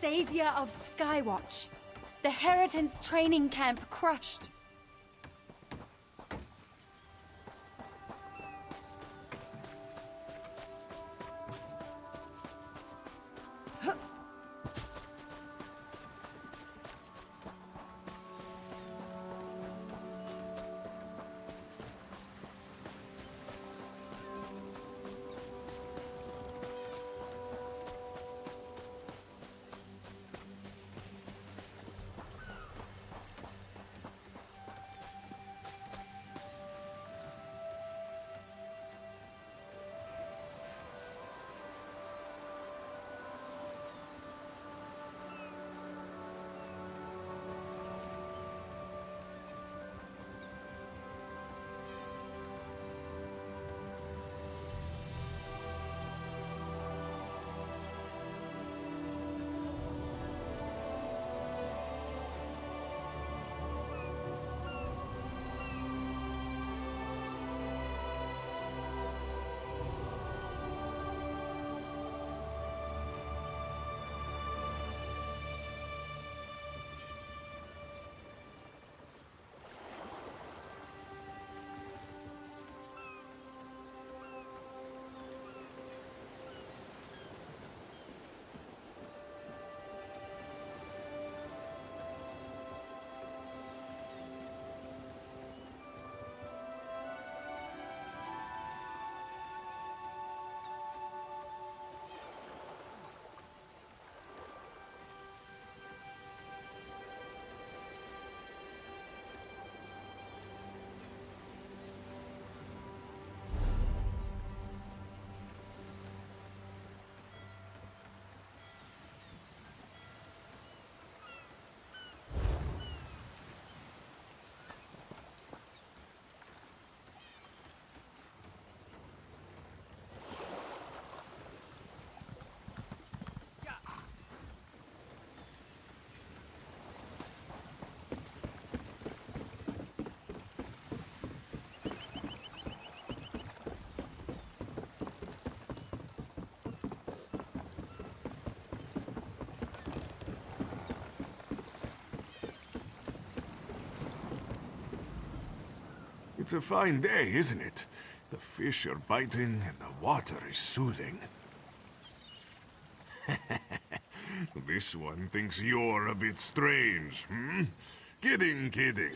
savior of Skywatch. The Heritance training camp crushed. It's a fine day, isn't it? The fish are biting and the water is soothing. This one thinks you're a bit strange, hmm? Kidding, kidding.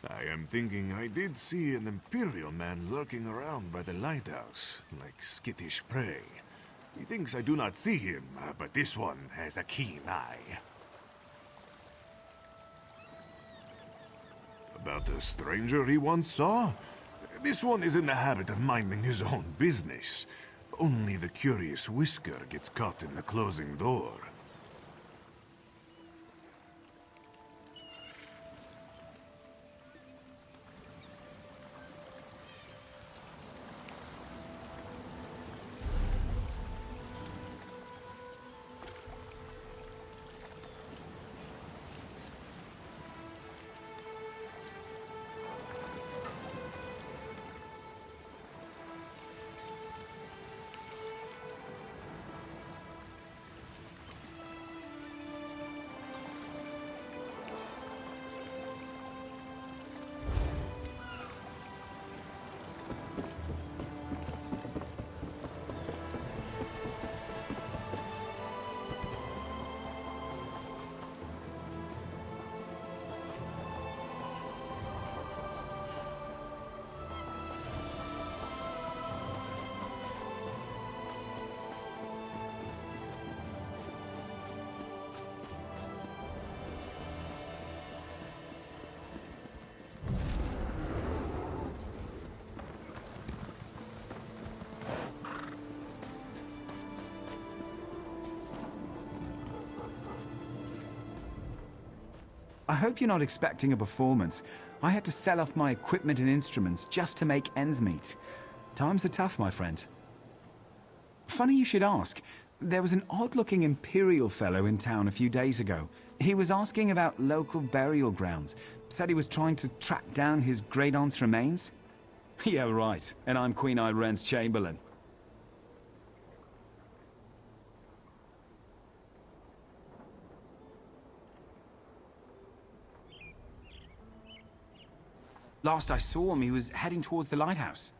I am thinking I did see an Imperial man lurking around by the lighthouse, like skittish prey. He thinks I do not see him, but this one has a keen eye. About a stranger he once saw? This one is in the habit of minding his own business. Only the curious Whisker gets caught in the closing door. I hope you're not expecting a performance. I had to sell off my equipment and instruments just to make ends meet. Times are tough, my friend. Funny you should ask. There was an odd-looking Imperial fellow in town a few days ago. He was asking about local burial grounds. Said he was trying to track down his great-aunt's remains. Yeah, right. And I'm Queen Irene's Chamberlain. Last I saw him, he was heading towards the lighthouse.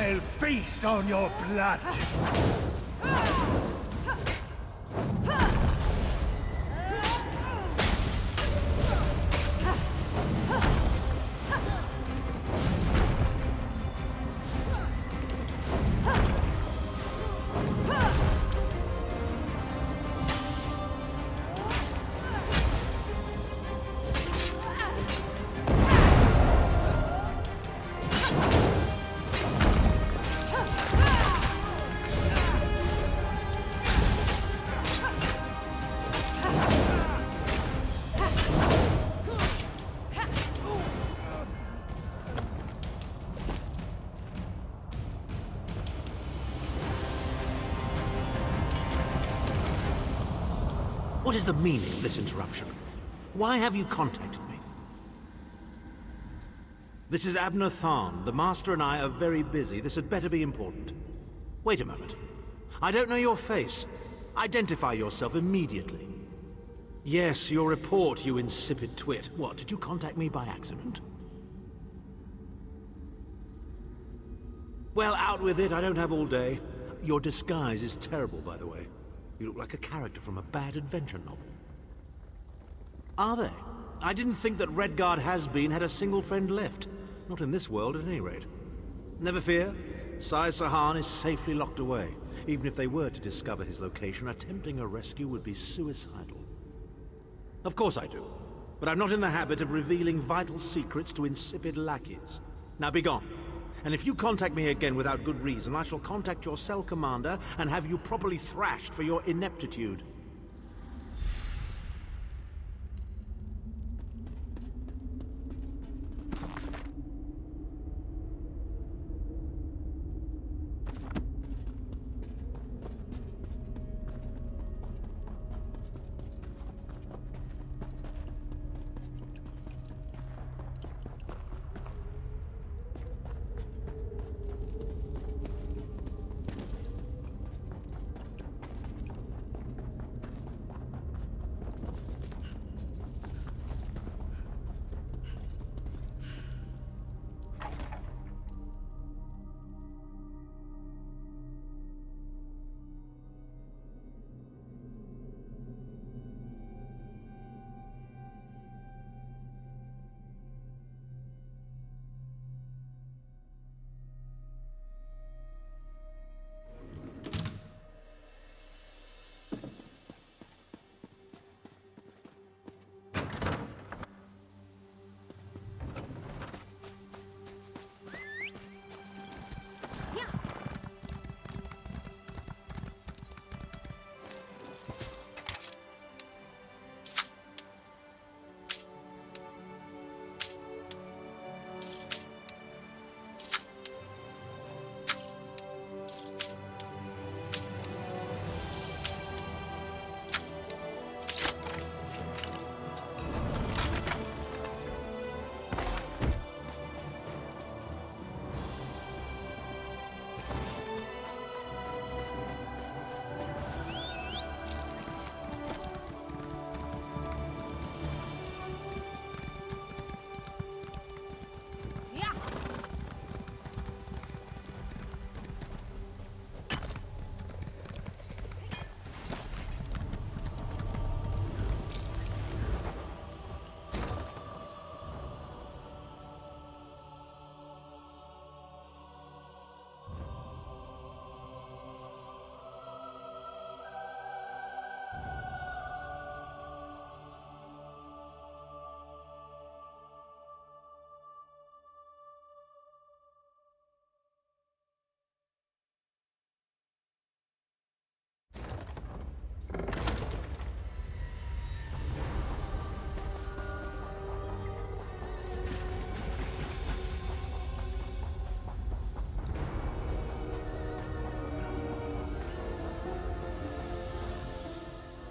I'll feast on your blood! What is the meaning of this interruption? Why have you contacted me? This is Abner Tharn. The Master and I are very busy. This had better be important. Wait a moment. I don't know your face. Identify yourself immediately. Yes, your report, you insipid twit. What, did you contact me by accident? Well, out with it. I don't have all day. Your disguise is terrible, by the way. You look like a character from a bad adventure novel. Are they? I didn't think that Redguard has-been had a single friend left. Not in this world, at any rate. Never fear. Sai Sahan is safely locked away. Even if they were to discover his location, attempting a rescue would be suicidal. Of course I do. But I'm not in the habit of revealing vital secrets to insipid lackeys. Now be gone. And if you contact me again without good reason, I shall contact your cell commander and have you properly thrashed for your ineptitude.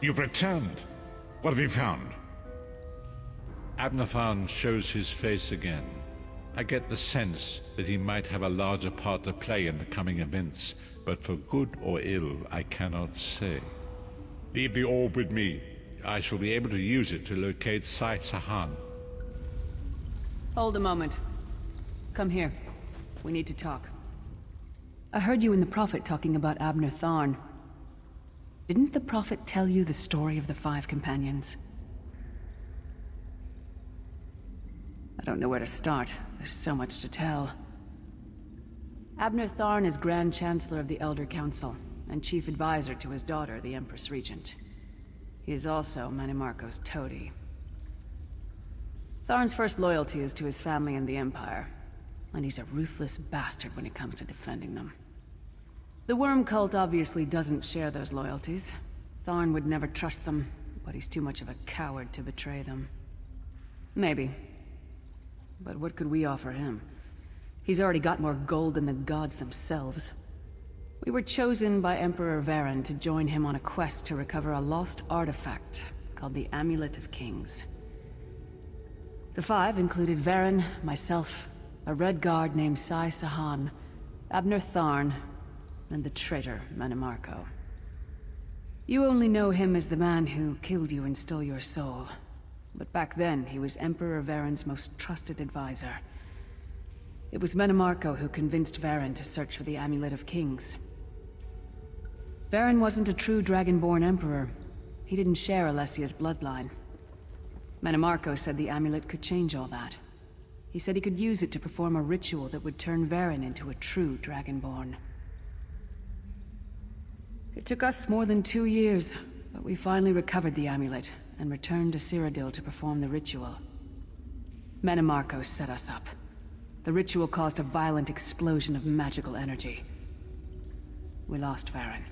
You've returned. What have you found? Abnathan shows his face again. I get the sense that he might have a larger part to play in the coming events, but for good or ill, I cannot say. Leave the orb with me. I shall be able to use it to locate Sai Sahan. Hold a moment. Come here. We need to talk. I heard you and the Prophet talking about Abner Tharn. Didn't the Prophet tell you the story of the 5 companions? I don't know where to start. There's so much to tell. Abner Tharn is Grand Chancellor of the Elder Council, and Chief Advisor to his daughter, the Empress Regent. He is also Manimarco's toady. Tharn's first loyalty is to his family and the Empire, and he's a ruthless bastard when it comes to defending them. The Worm Cult obviously doesn't share those loyalties. Tharn would never trust them, but he's too much of a coward to betray them. Maybe. But what could we offer him? He's already got more gold than the gods themselves. We were chosen by Emperor Varen to join him on a quest to recover a lost artifact called the Amulet of Kings. The 5 included Varen, myself, a Red Guard named Sai Sahan, Abner Tharn, and the traitor Manimarco. You only know him as the man who killed you and stole your soul. But back then, he was Emperor Varen's most trusted advisor. It was Manimarco who convinced Varen to search for the Amulet of Kings. Varen wasn't a true Dragonborn Emperor. He didn't share Alessia's bloodline. Manamarco said the amulet could change all that. He said he could use it to perform a ritual that would turn Varen into a true Dragonborn. It took us more than 2 years, but we finally recovered the amulet and returned to Cyrodiil to perform the ritual. Manamarco set us up. The ritual caused a violent explosion of magical energy. We lost Varen.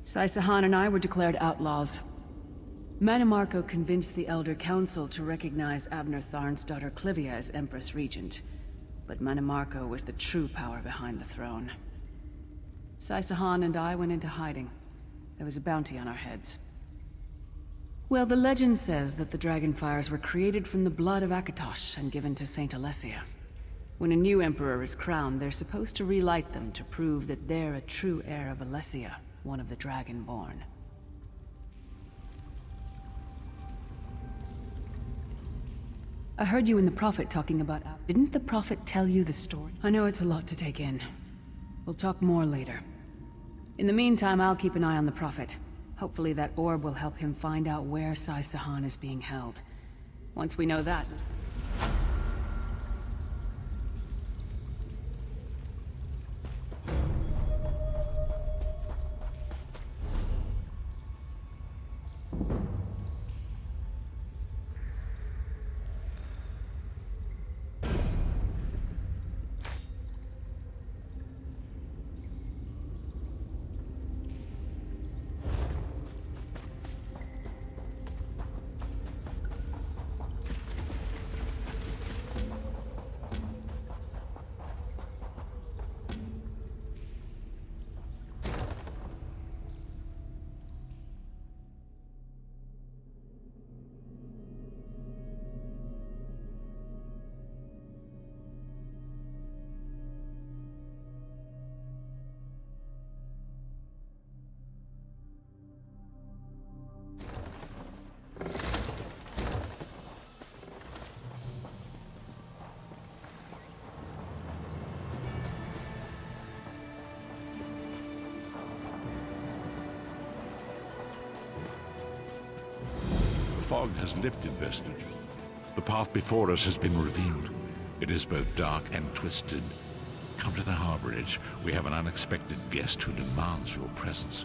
Saisahan and I were declared outlaws. Manamarco convinced the Elder Council to recognize Abner Tharn's daughter Clivia as Empress Regent. But Manamarco was the true power behind the throne. Saisahan and I went into hiding. There was a bounty on our heads. Well, the legend says that the Dragonfires were created from the blood of Akatosh and given to Saint Alessia. When a new emperor is crowned, they're supposed to relight them to prove that they're a true heir of Alessia, one of the Dragonborn. I heard you and the Prophet talking about... Didn't the Prophet tell you the story? I know it's a lot to take in. We'll talk more later. In the meantime, I'll keep an eye on the Prophet. Hopefully that orb will help him find out where Saisahan is being held. Once we know that... The fog has lifted, Vestige. The path before us has been revealed. It is both dark and twisted. Come to the harborage. We have an unexpected guest who demands your presence.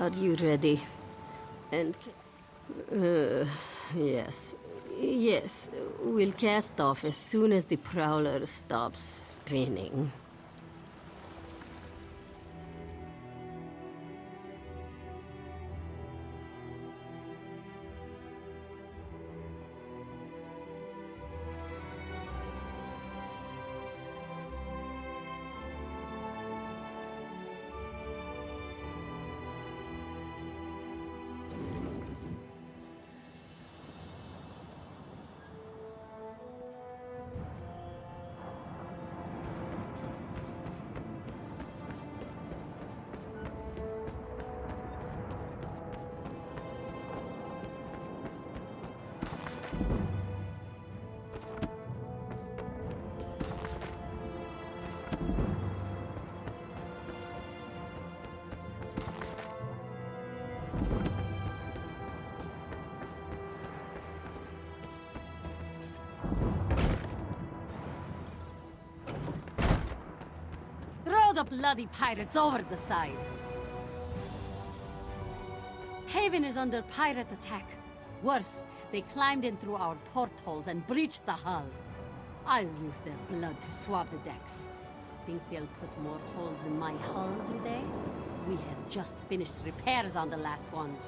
Are you ready? And... yes. Yes, we'll cast off as soon as the Prowler stops spinning. Throw the bloody pirates over the side. Haven is under pirate attack. Worse, they climbed in through our portholes and breached the hull. I'll use their blood to swab the decks. Think they'll put more holes in my hull, do they? We had just finished repairs on the last ones.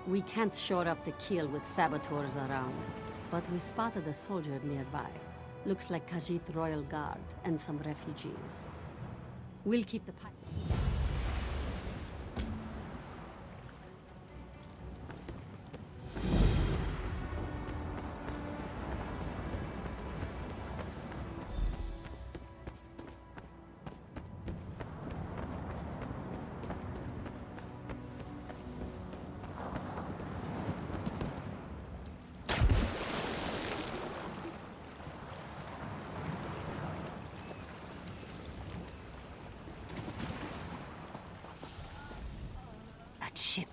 We can't shore up the keel with saboteurs around, but we spotted a soldier nearby. Looks like Khajiit Royal Guard and some refugees. We'll keep the pipe. Ship.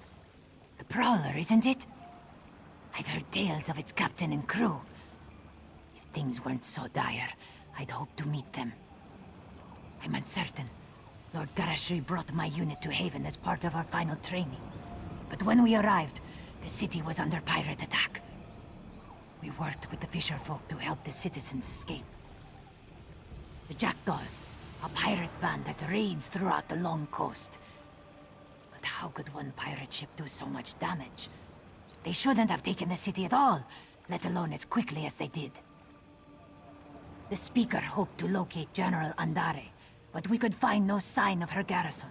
The Prowler, isn't it? I've heard tales of its captain and crew. If things weren't so dire, I'd hope to meet them. I'm uncertain. Lord Garashri brought my unit to Haven as part of our final training. But when we arrived, the city was under pirate attack. We worked with the fisherfolk to help the citizens escape. The Jackdaws, a pirate band that raids throughout the long coast. How could one pirate ship do so much damage? They shouldn't have taken the city at all, let alone as quickly as they did. The Speaker hoped to locate General Andare, but we could find no sign of her garrison.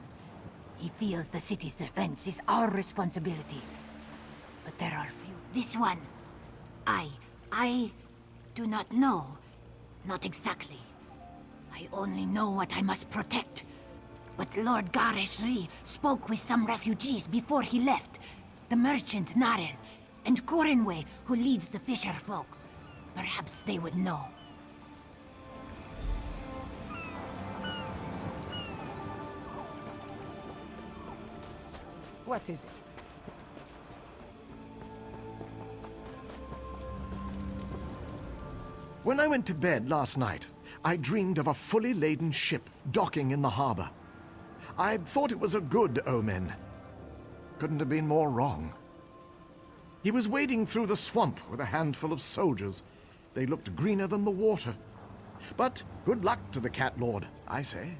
He feels the city's defense is our responsibility. But there are few. This one, I do not know. Not exactly. I only know what I must protect. But Lord Gareshri spoke with some refugees before he left. The merchant Narel, and Corinway, who leads the fisher folk. Perhaps they would know. What is it? When I went to bed last night, I dreamed of a fully laden ship docking in the harbor. I thought it was a good omen. Couldn't have been more wrong. He was wading through the swamp with a handful of soldiers. They looked greener than the water. But good luck to the Cat Lord, I say.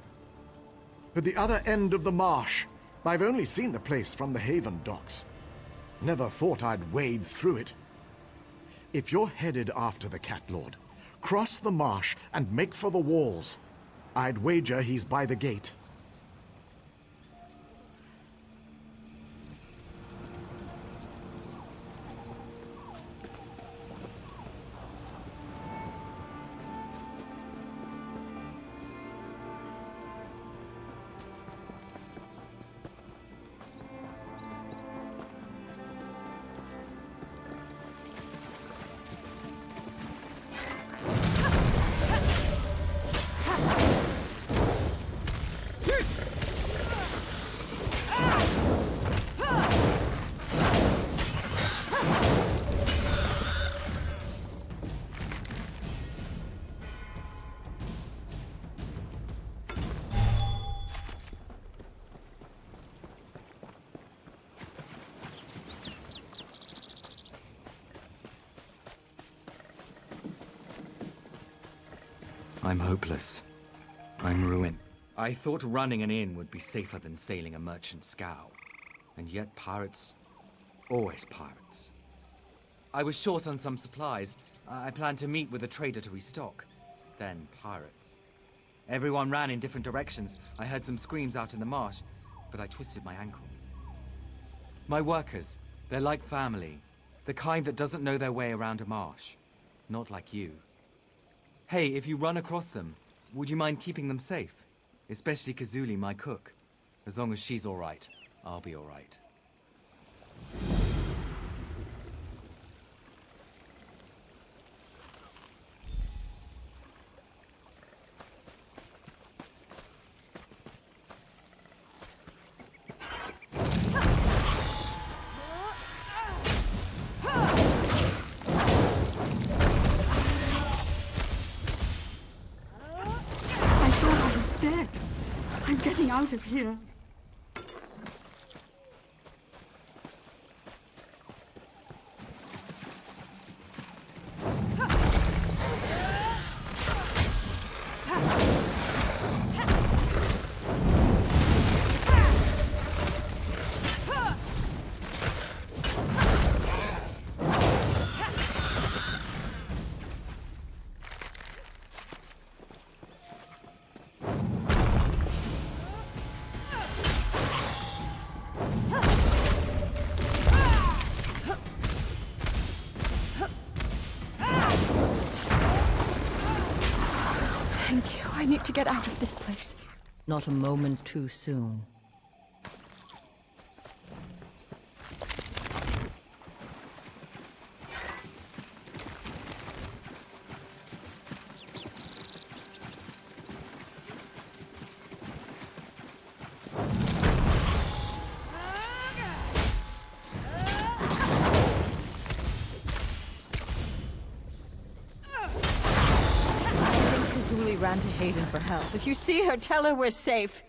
At the other end of the marsh, I've only seen the place from the Haven docks. Never thought I'd wade through it. If you're headed after the Cat Lord, cross the marsh and make for the walls. I'd wager he's by the gate. I'm hopeless. I'm ruined. I thought running an inn would be safer than sailing a merchant scow. And yet pirates... always pirates. I was short on some supplies. I planned to meet with a trader to restock. Then pirates. Everyone ran in different directions. I heard some screams out in the marsh, but I twisted my ankle. My workers, they're like family. The kind that doesn't know their way around a marsh. Not like you. Hey, if you run across them, would you mind keeping them safe? Especially Kazuli, my cook. As long as she's all right, I'll be all right. out of here. Thank you. I need to get out of this place. Not a moment too soon. Kazuli ran to Haven for help. If you see her, tell her we're safe.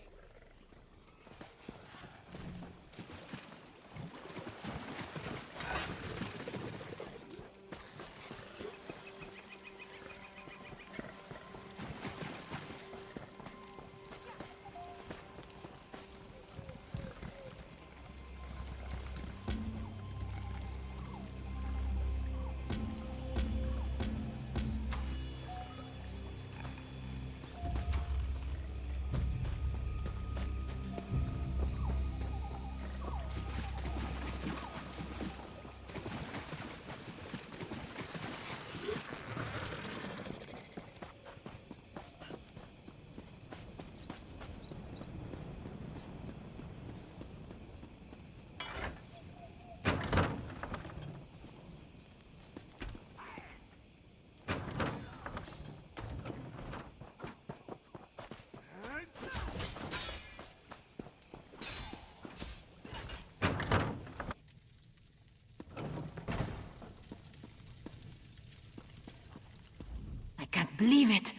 I can't believe it.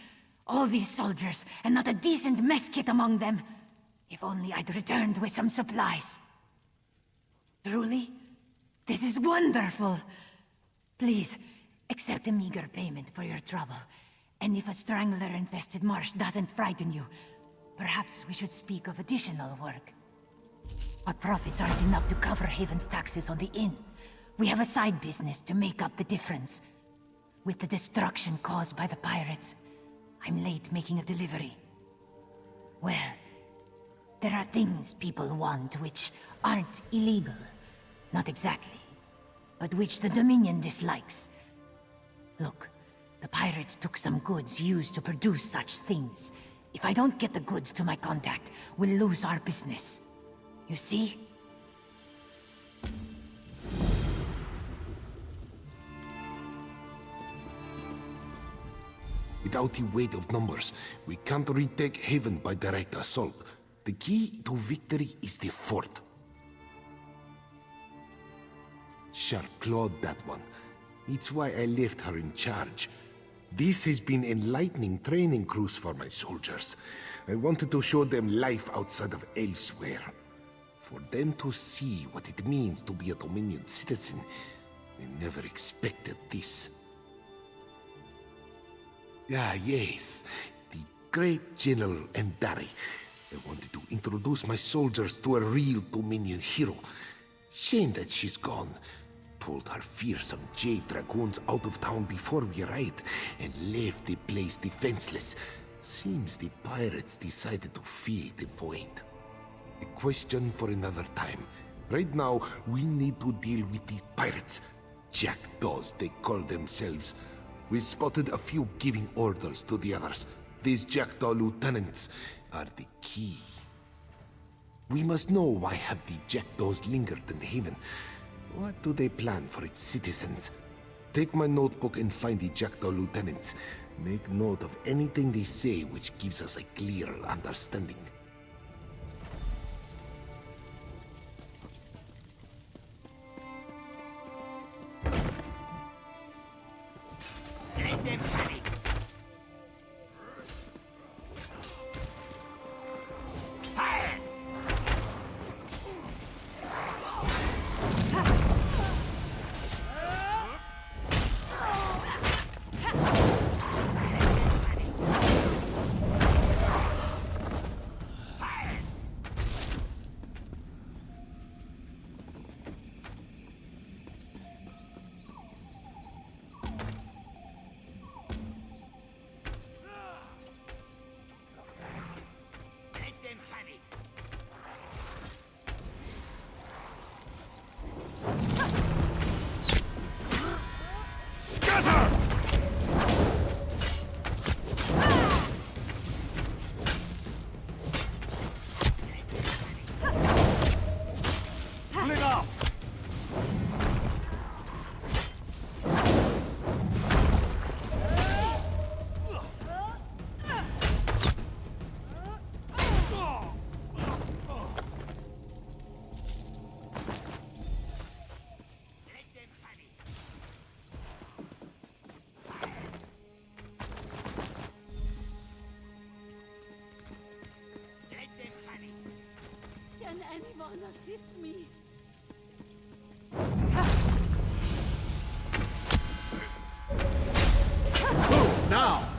All these soldiers, and not a decent mess kit among them. If only I'd returned with some supplies. Truly? This is wonderful! Please, accept a meager payment for your trouble. And if a strangler-infested marsh doesn't frighten you, perhaps we should speak of additional work. Our profits aren't enough to cover Haven's taxes on the inn. We have a side business to make up the difference. With the destruction caused by the pirates, I'm late making a delivery. Well, there are things people want which aren't illegal. Not exactly, but which the Dominion dislikes. Look, the pirates took some goods used to produce such things. If I don't get the goods to my contact, we'll lose our business. You see? Without the weight of numbers, we can't retake Haven by direct assault. The key to victory is the fort. Sharp clawed that one. It's why I left her in charge. This has been enlightening training cruise for my soldiers. I wanted to show them life outside of elsewhere. For them to see what it means to be a Dominion citizen. I never expected this. Ah, yes. The great General Endari. I wanted to introduce my soldiers to a real Dominion hero. Shame that she's gone. Pulled her fearsome Jade Dragoons out of town before we arrived, and left the place defenseless. Seems the pirates decided to fill the void. A question for another time. Right now, we need to deal with these pirates. Jackdaws, they call themselves. We spotted a few giving orders to the others. These Jackdaw lieutenants are the key. We must know why have the Jackdaws lingered in Haven. What do they plan for its citizens? Take my notebook and find the Jackdaw lieutenants. Make note of anything they say which gives us a clearer understanding. Let them have it. Fire! Someone assist me. Move, now!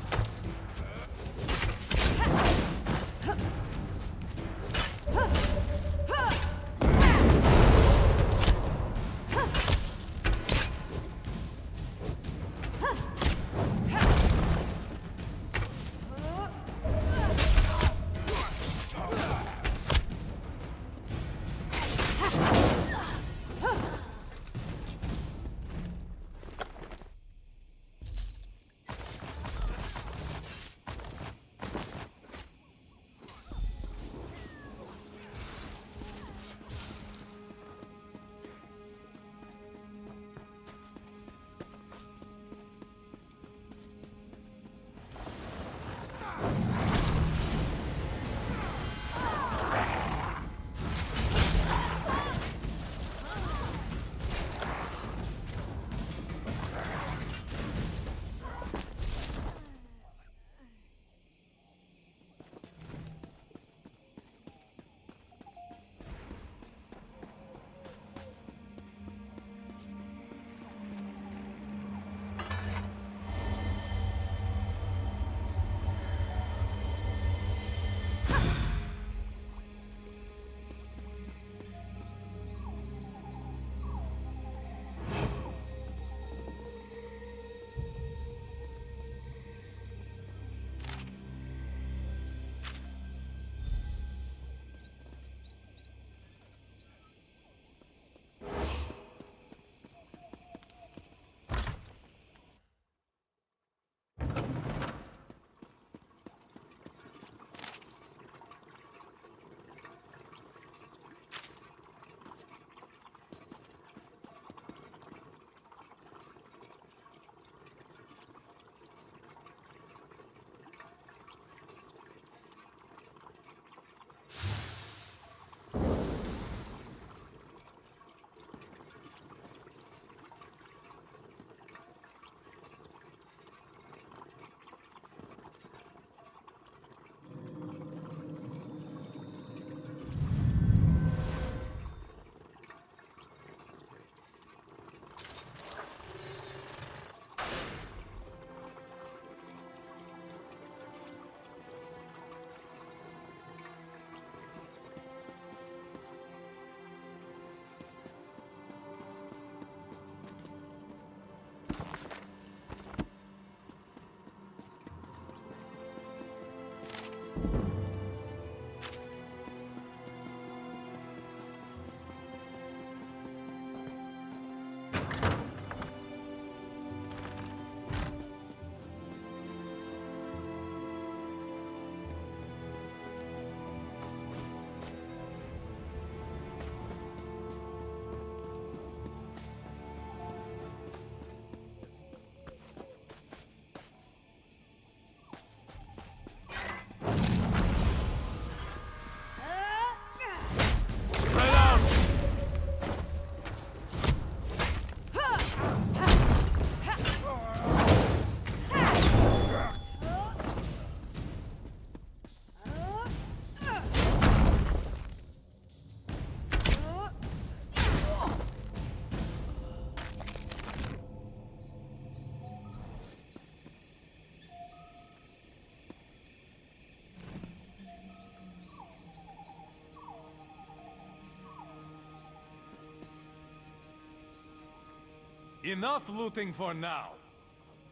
Enough looting for now.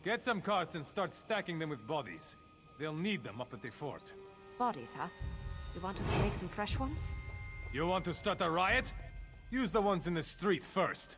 Get some carts and start stacking them with bodies. They'll need them up at the fort. Bodies, huh? You want us to make some fresh ones? You want to start a riot? Use the ones in the street first.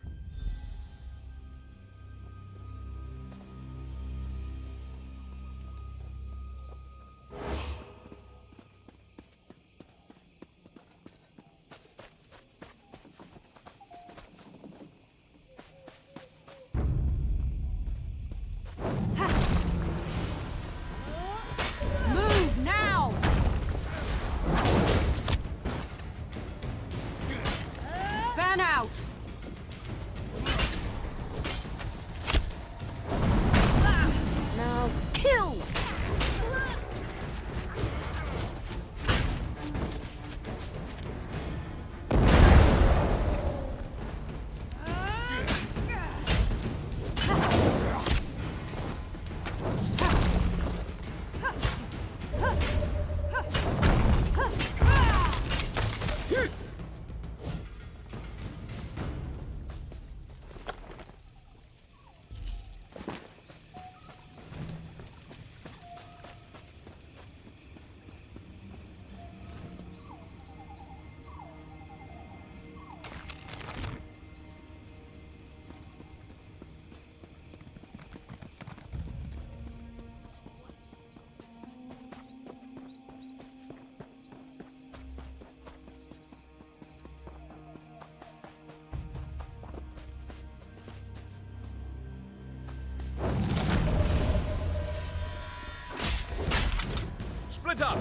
Split up!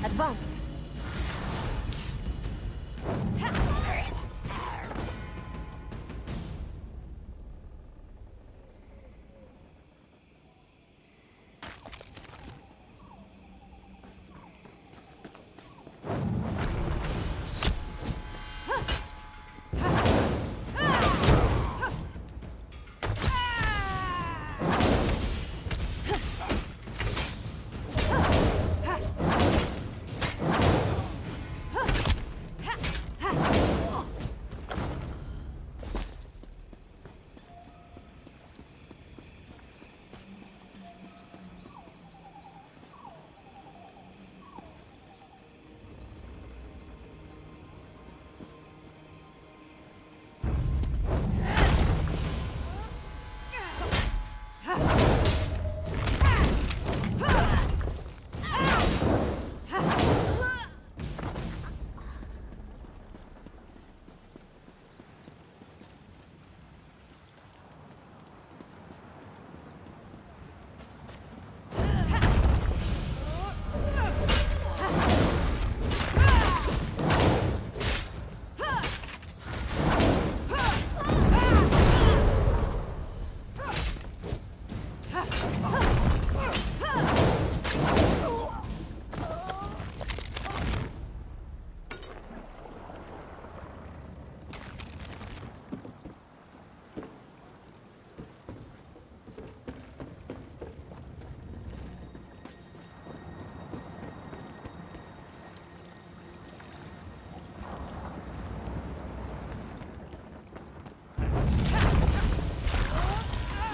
Advance!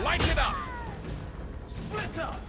Light it up! Split up!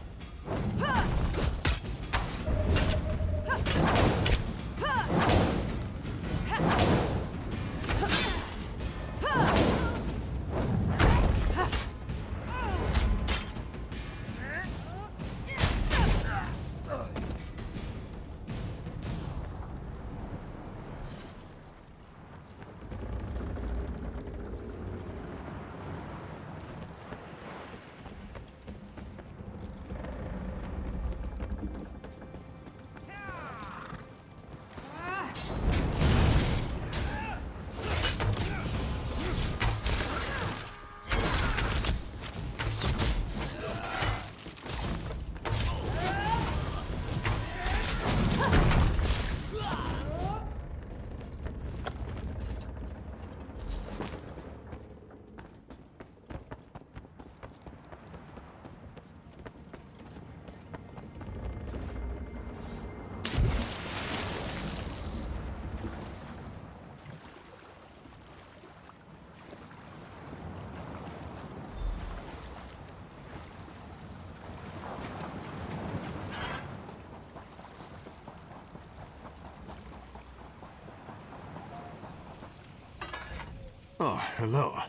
Oh, hello.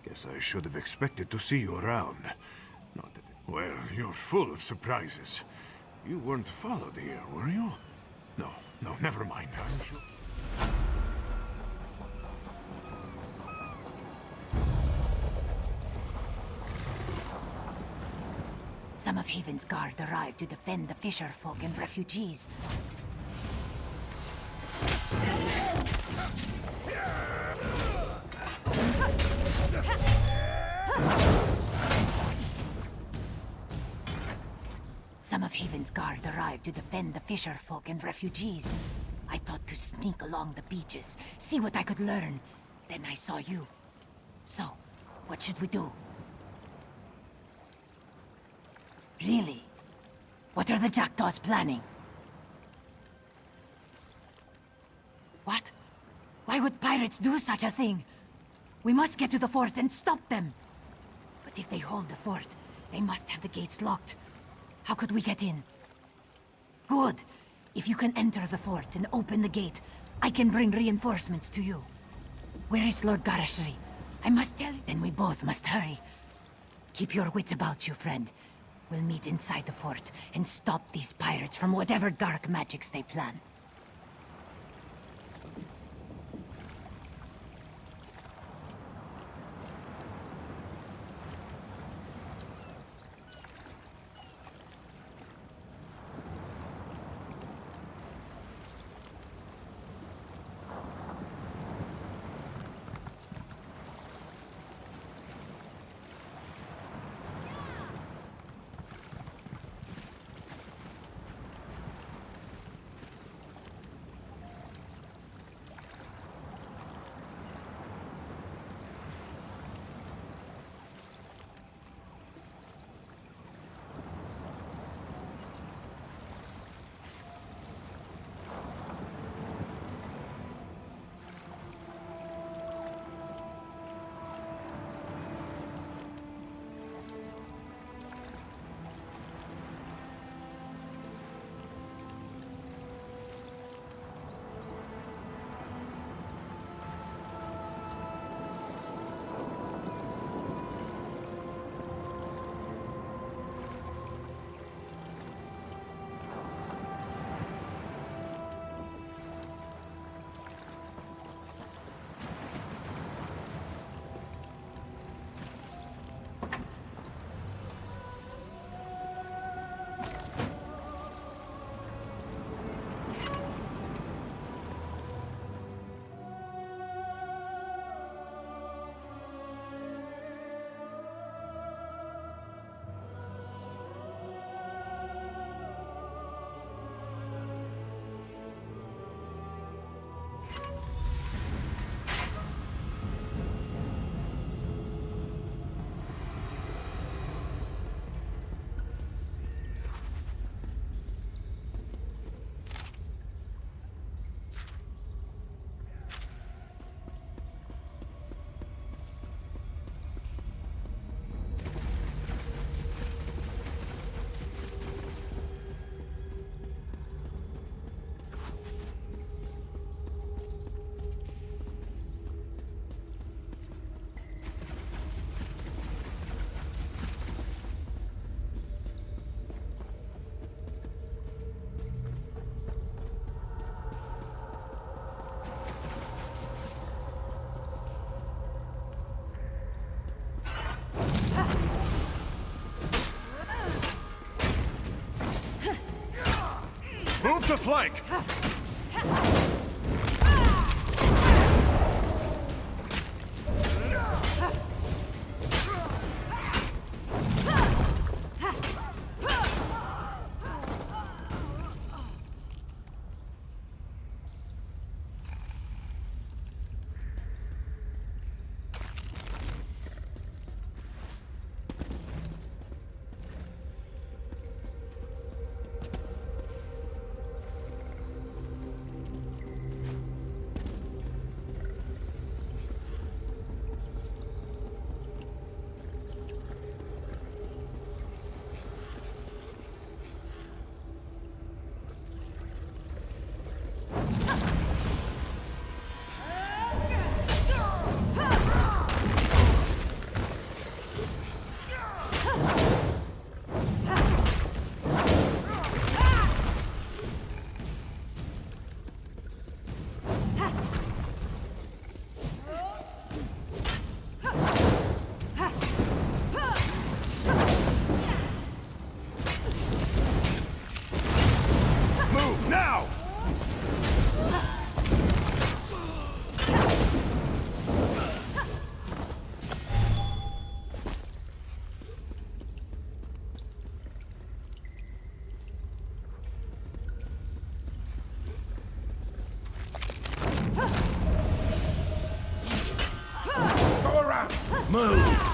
Guess I should have expected to see you around. Not that... Well, you're full of surprises. You weren't followed here, were you? No, never mind. I'm sure... Some of Haven's guard arrived to defend the fisher folk and refugees. Some of Haven's guard arrived to defend the fisher folk and refugees. I thought to sneak along the beaches, see what I could learn. Then I saw you. So, what should we do? Really? What are the Jackdaws planning? What? Why would pirates do such a thing? We must get to the fort and stop them. But But if they hold the fort, they must have the gates locked. How could we get in? Good. If you can enter the fort and open the gate, I can bring reinforcements to you. Where is Lord Garashri? I must tell you. Then we both must hurry. Keep your wits about you, friend. We'll meet inside the fort and stop these pirates from whatever dark magics they plan. Move to flank! Move!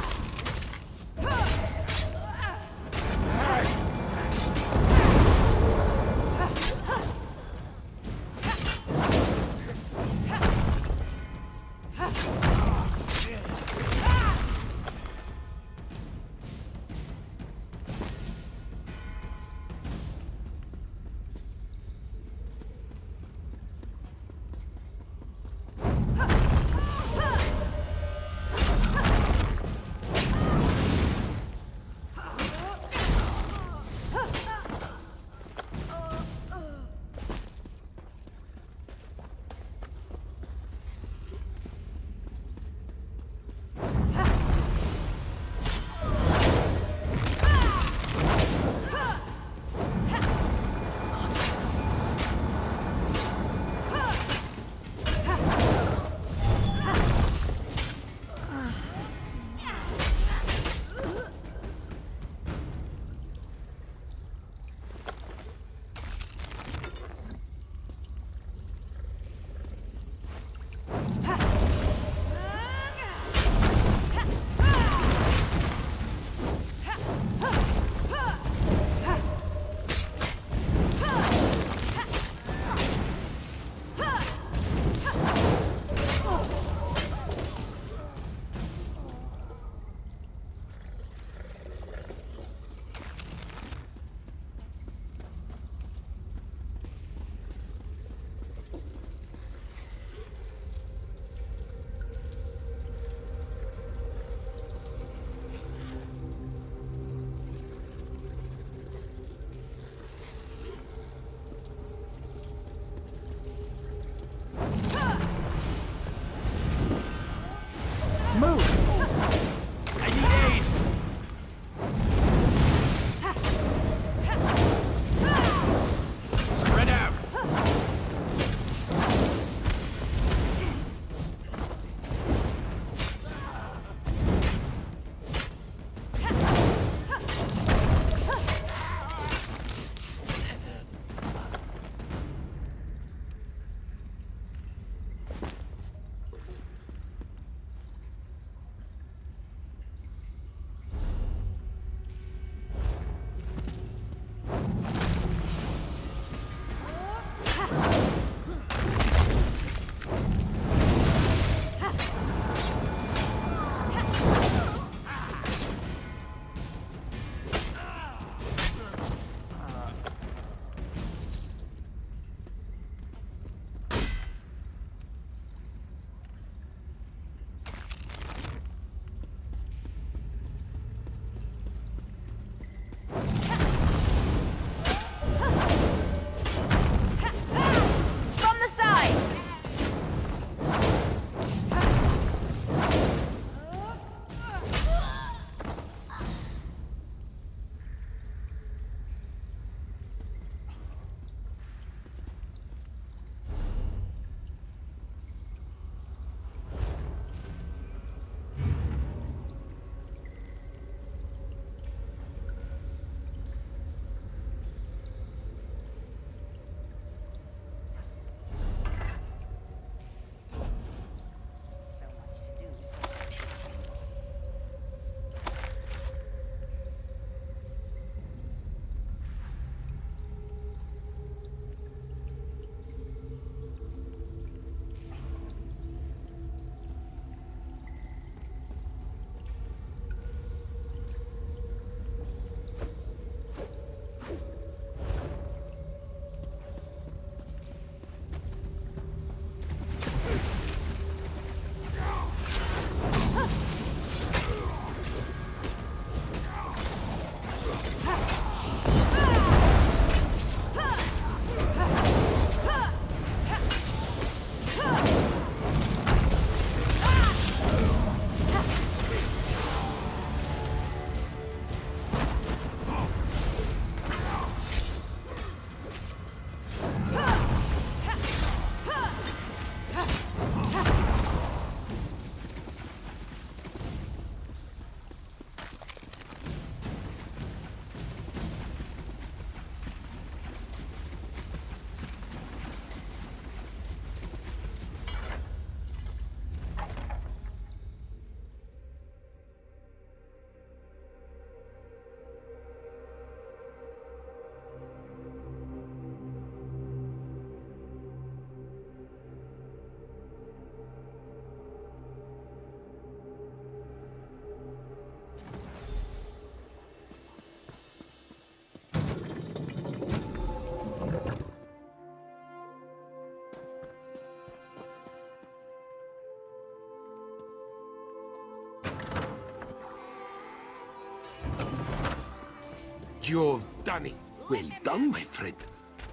You've done it. Well done, my friend.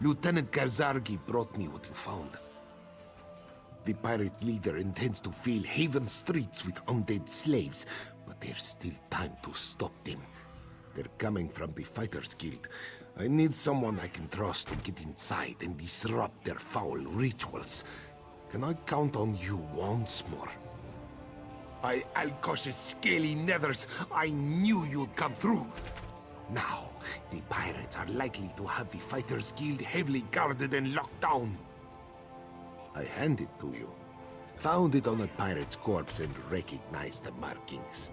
Lieutenant Kazargi brought me what you found. The pirate leader intends to fill Haven streets with undead slaves, but there's still time to stop them. They're coming from the Fighters Guild. I need someone I can trust to get inside and disrupt their foul rituals. Can I count on you once more? By Alkosh's scaly nethers, I knew you'd come through. Now, the pirates are likely to have the Fighters Guild heavily guarded and locked down. I hand it to you. Found it on a pirate's corpse and recognized the markings.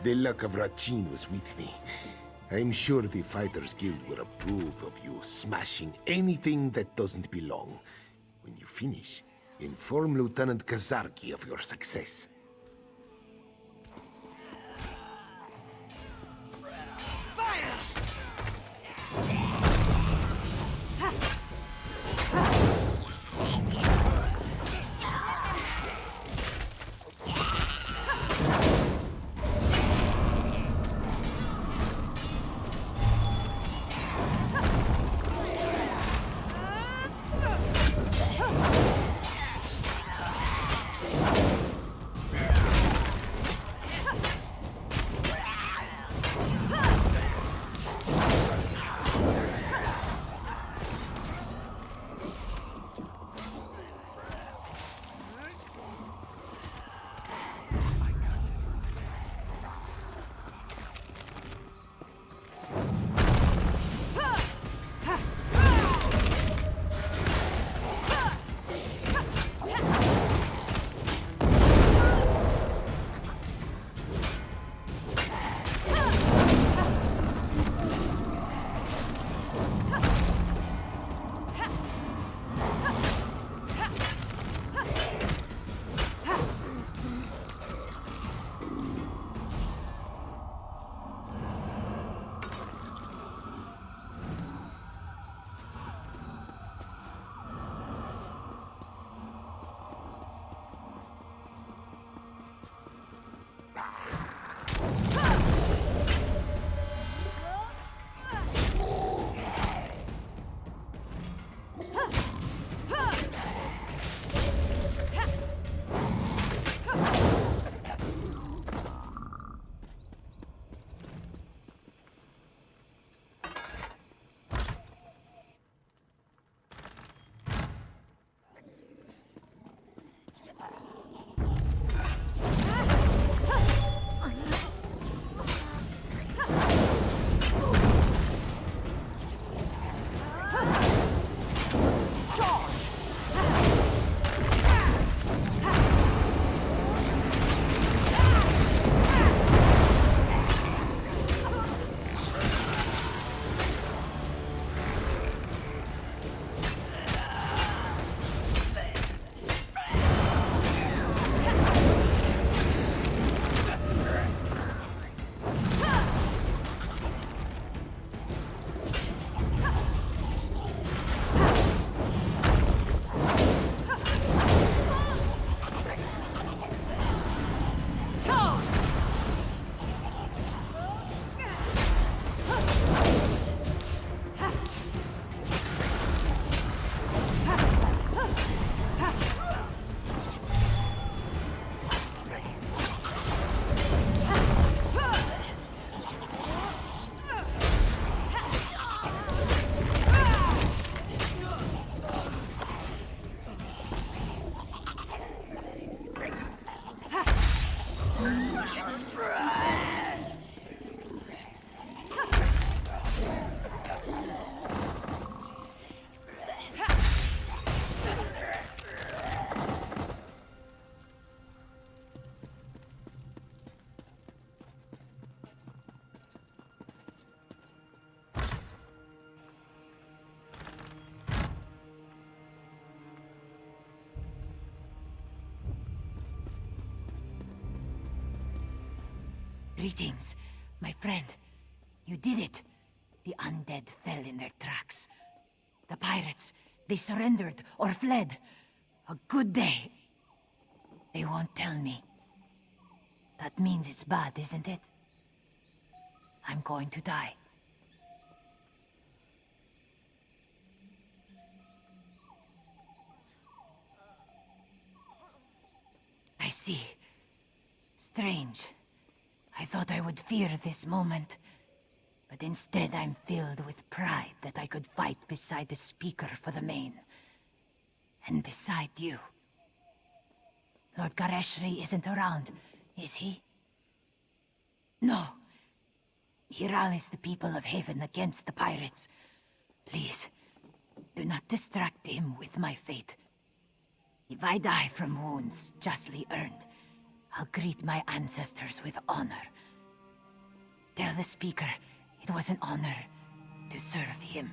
The luck of Rachin was with me. I'm sure the Fighters Guild will approve of you smashing anything that doesn't belong. When you finish, inform Lieutenant Kazarki of your success. Greetings, my friend. You did it. The undead fell in their tracks. The pirates, they surrendered or fled. A good day. They won't tell me. That means it's bad, isn't it? I'm going to die. I see. Strange. I thought I would fear this moment. But instead I'm filled with pride that I could fight beside the Speaker for the Main. And beside you. Lord Gareshri isn't around, is he? No. He rallies the people of Haven against the pirates. Please, do not distract him with my fate. If I die from wounds justly earned, I'll greet my ancestors with honor. Tell the Speaker it was an honor to serve him.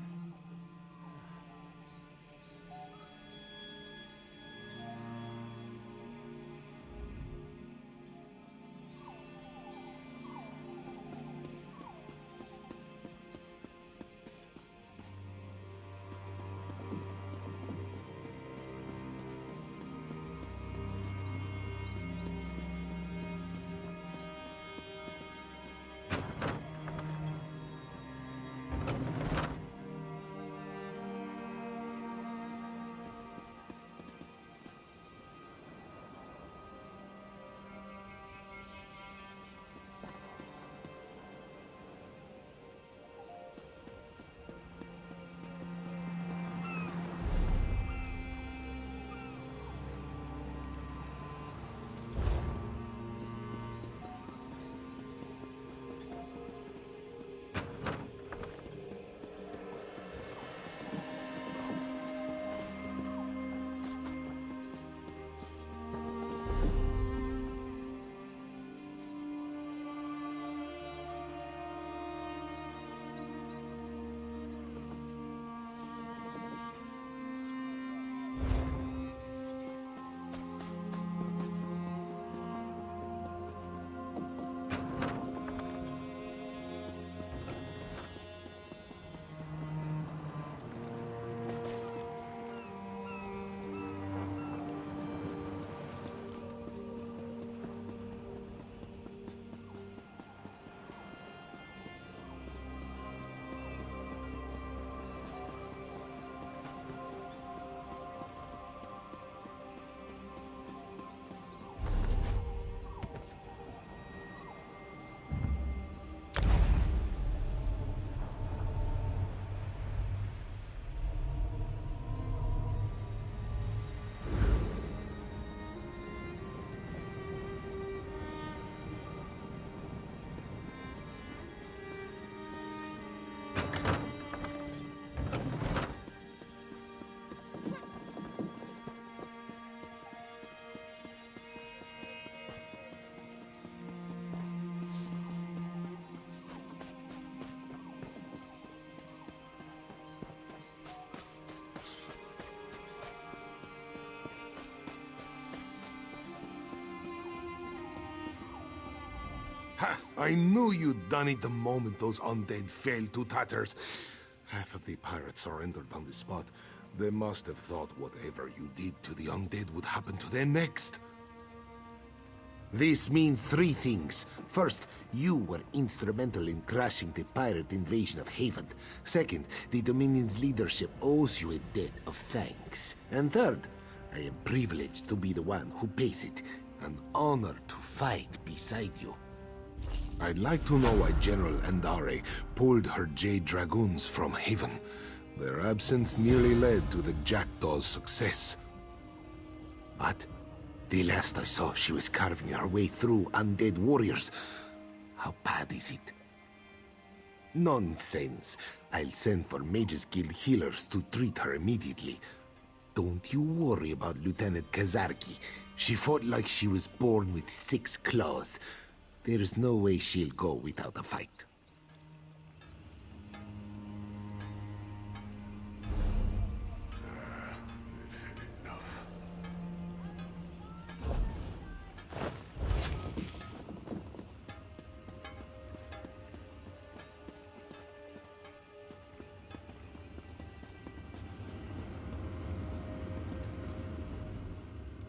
Ha! I knew you'd done it the moment those undead fell to tatters. Half of the pirates surrendered on the spot. They must have thought whatever you did to the undead would happen to them next. This means three things. First, you were instrumental in crashing the pirate invasion of Haven. Second, the Dominion's leadership owes you a debt of thanks. And third, I am privileged to be the one who pays it. An honor to fight beside you. I'd like to know why General Andare pulled her Jade Dragoons from Haven. Their absence nearly led to the Jackdaw's success. But the last I saw, she was carving her way through undead warriors. How bad is it? Nonsense. I'll send for Mages Guild healers to treat her immediately. Don't you worry about Lieutenant Kazarki. She fought like she was born with 6 claws. There's no way she'll go without a fight.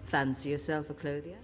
Fancy yourself a clothier?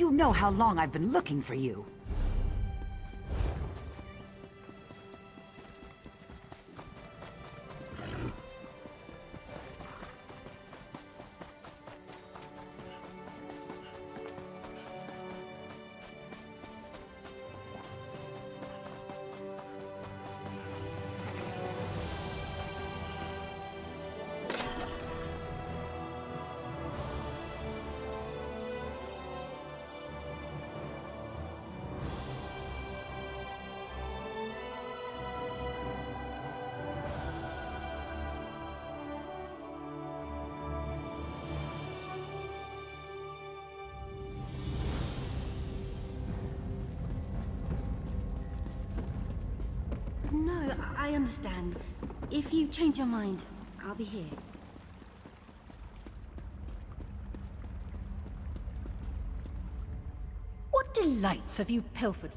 you know how long I've been looking for you? No, I understand. If you change your mind, I'll be here. What delights have you pilfered?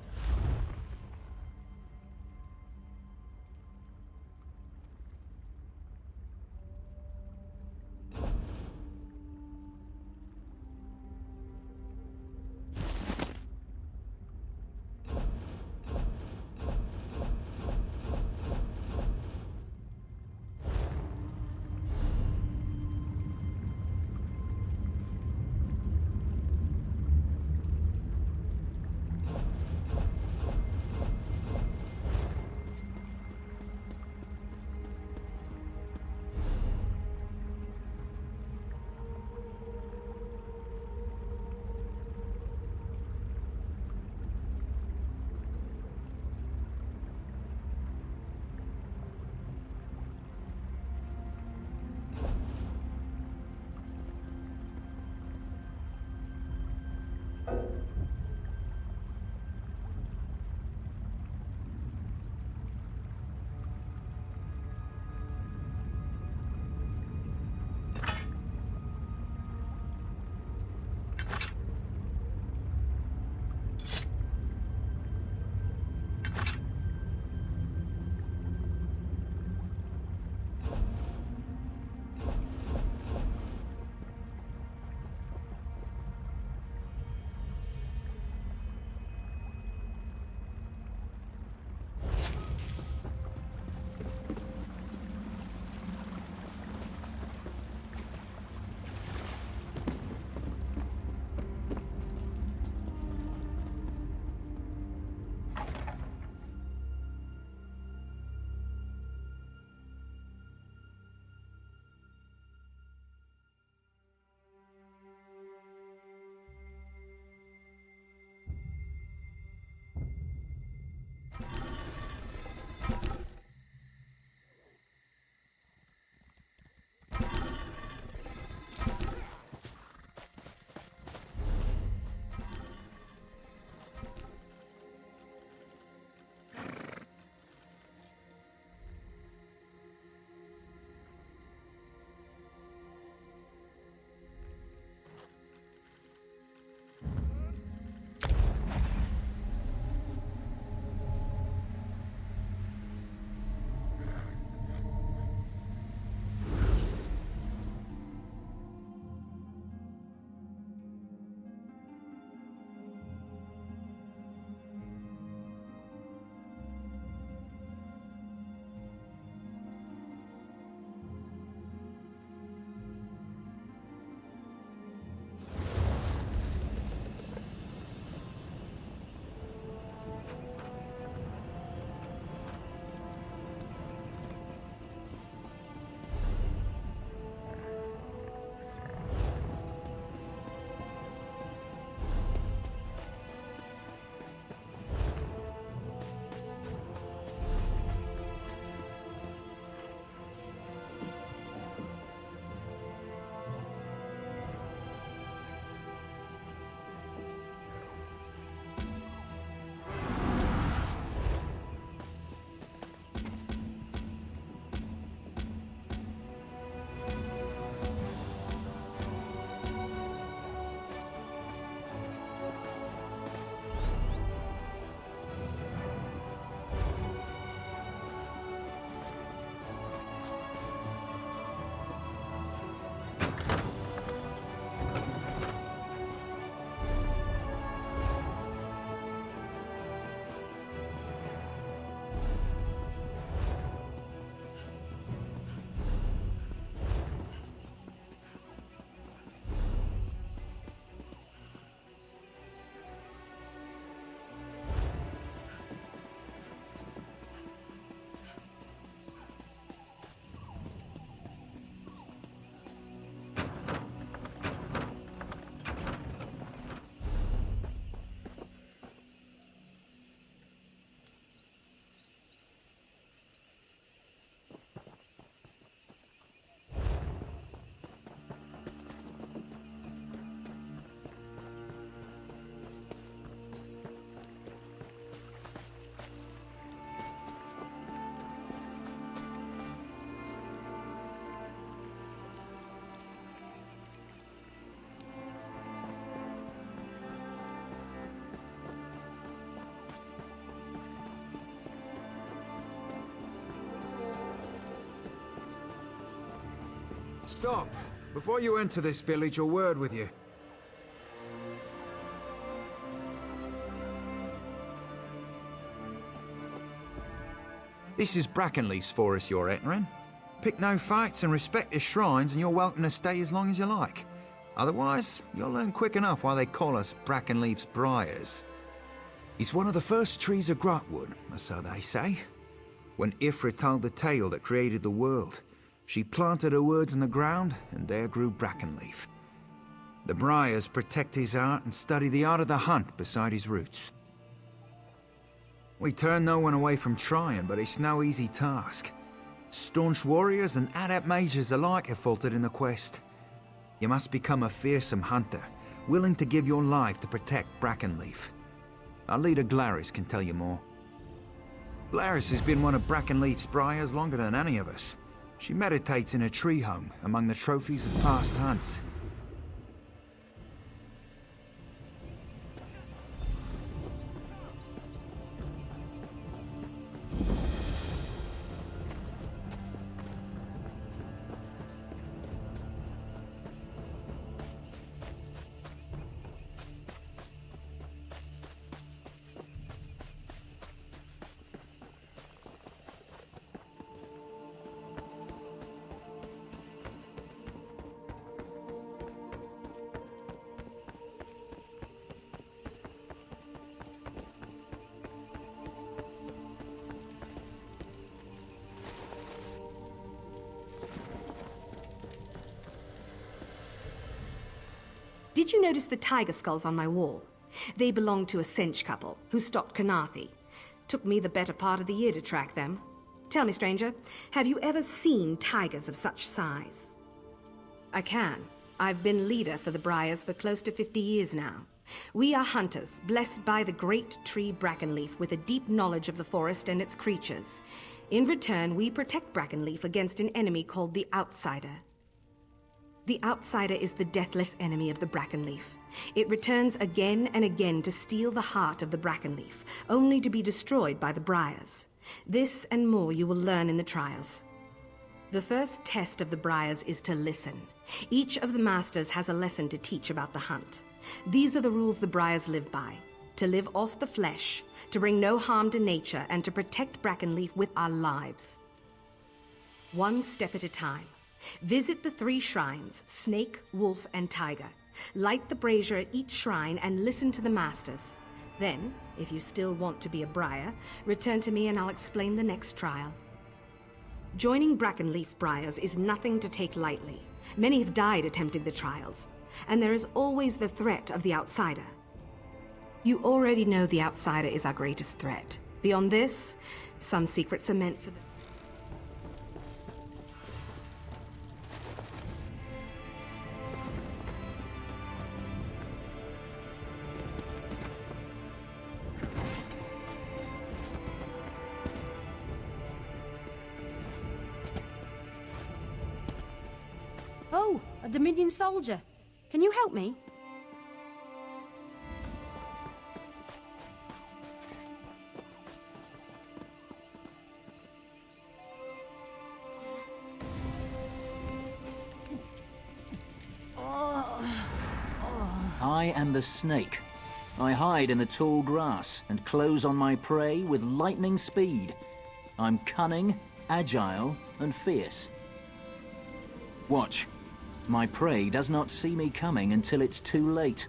Stop! Before you enter this village, a word with you. This is Brackenleaf's forest you're entering. Pick no fights and respect his shrines and you're welcome to stay as long as you like. Otherwise, you'll learn quick enough why they call us Brackenleaf's Briars. He's one of the first trees of Grotwood, or so they say. When Ifrit told the tale that created the world, she planted her words in the ground, and there grew Brackenleaf. The Briars protect his art and study the art of the hunt beside his roots. We turn no one away from trying, but it's no easy task. Staunch warriors and adept mages alike have faltered in the quest. You must become a fearsome hunter, willing to give your life to protect Brackenleaf. Our leader Glaris can tell you more. Glaris has been one of Brackenleaf's Briars longer than any of us. She meditates in a tree home among the trophies of past hunts. Did you notice the tiger skulls on my wall? They belong to a Sench couple who stopped Kanathi. Took me the better part of the year to track them. Tell me, stranger, have you ever seen tigers of such size? I can. I've been leader for the Briars for close to 50 years now. We are hunters, blessed by the great tree Brackenleaf with a deep knowledge of the forest and its creatures. In return, we protect Brackenleaf against an enemy called the Outsider. The Outsider is the deathless enemy of the Brackenleaf. It returns again and again to steal the heart of the Brackenleaf, only to be destroyed by the Briars. This and more you will learn in the trials. The first test of the Briars is to listen. Each of the masters has a lesson to teach about the hunt. These are the rules the Briars live by. To live off the flesh, to bring no harm to nature, and to protect Brackenleaf with our lives. One step at a time. Visit the 3 shrines, Snake, Wolf, and Tiger. Light the brazier at each shrine and listen to the masters. Then, if you still want to be a Briar, return to me and I'll explain the next trial. Joining Brackenleaf's Briars is nothing to take lightly. Many have died attempting the trials, and there is always the threat of the Outsider. You already know the Outsider is our greatest threat. Beyond this, some secrets are meant for the... Oh, a Dominion soldier. Can you help me? I am the snake. I hide in the tall grass and close on my prey with lightning speed. I'm cunning, agile, and fierce. Watch. My prey does not see me coming until it's too late.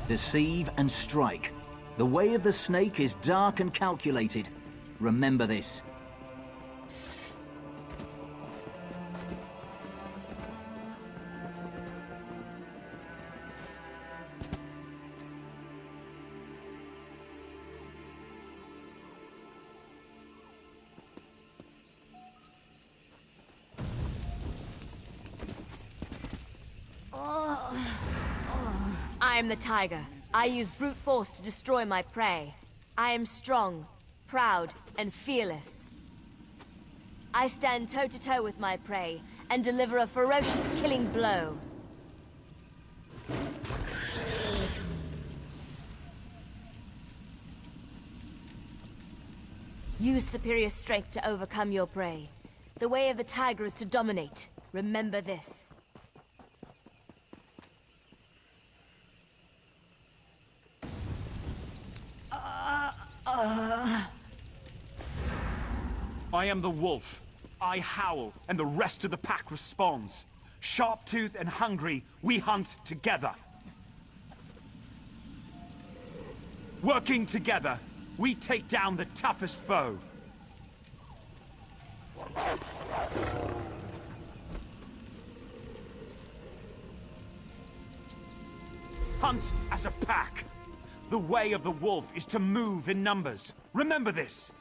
Deceive and strike. The way of the snake is dark and calculated. Remember this. I am the tiger. I use brute force to destroy my prey. I am strong, proud, and fearless. I stand toe-to-toe with my prey and deliver a ferocious killing blow. Use superior strength to overcome your prey. The way of the tiger is to dominate. Remember this. I am the wolf. I howl, and the rest of the pack responds. Sharp-toothed and hungry, we hunt together. Working together, we take down the toughest foe. Hunt as a pack. The way of the wolf is to move in numbers. Remember this.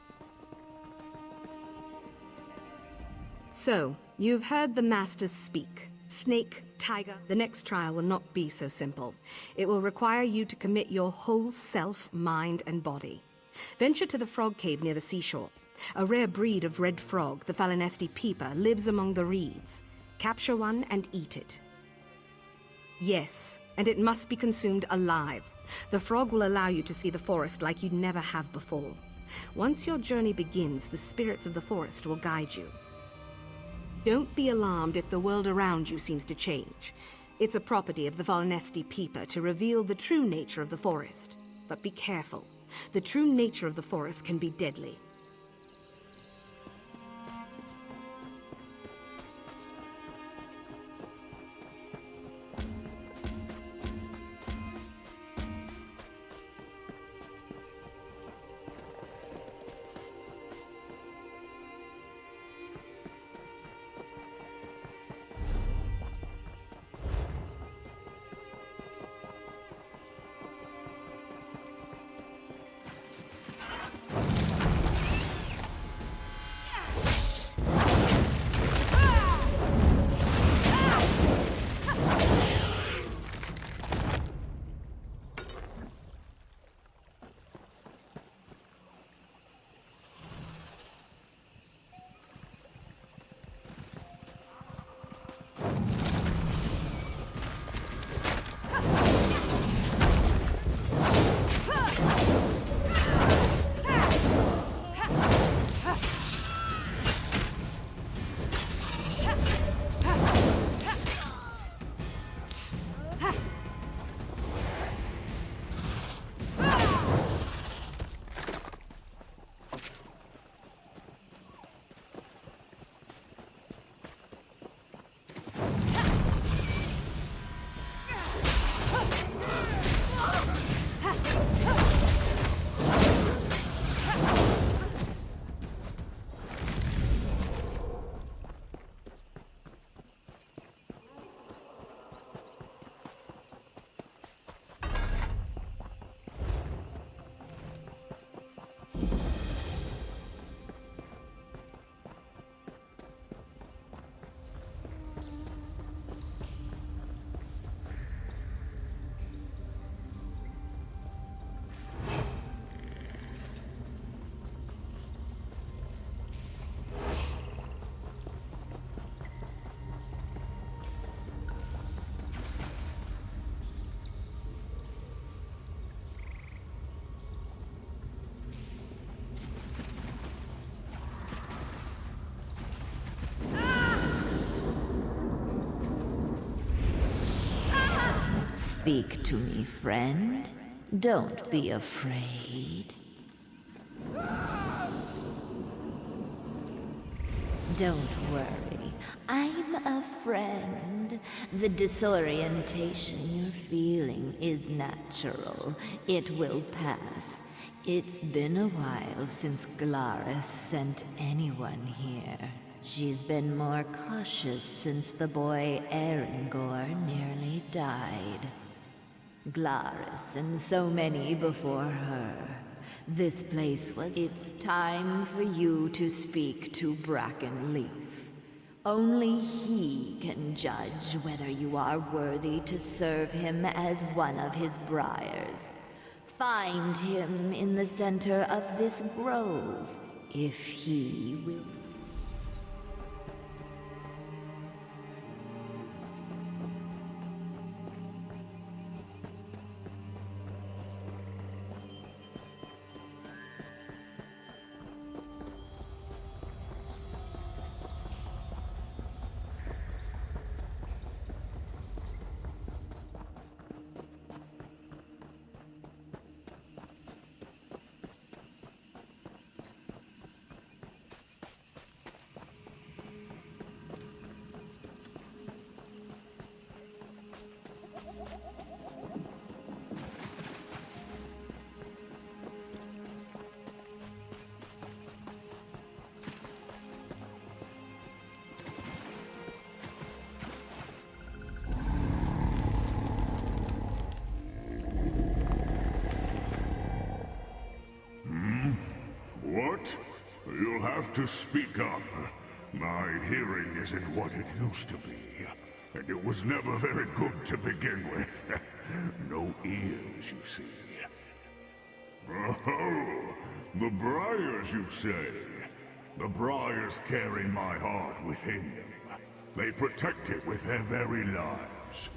So, you've heard the Masters speak. Snake, Tiger, the next trial will not be so simple. It will require you to commit your whole self, mind, and body. Venture to the frog cave near the seashore. A rare breed of red frog, the Falinesti peeper, lives among the reeds. Capture one and eat it. Yes, and it must be consumed alive. The frog will allow you to see the forest like you'd never have before. Once your journey begins, the spirits of the forest will guide you. Don't be alarmed if the world around you seems to change. It's a property of the Falinesti peeper to reveal the true nature of the forest. But be careful. The true nature of the forest can be deadly. Speak to me, friend. Don't be afraid. Don't worry. I'm a friend. The disorientation you're feeling is natural. It will pass. It's been a while since Glaris sent anyone here. She's been more cautious since the boy Erengor nearly died. Glaris and so many before her. This place was... It's time for you to speak to Brackenleaf. Only he can judge whether you are worthy to serve him as one of his briars. Find him in the center of this grove, if he will. You'll have to speak up. My hearing isn't what it used to be. And it was never very good to begin with. No ears, you see. Oh, the briars, you say? The briars carry my heart within them. They protect it with their very lives.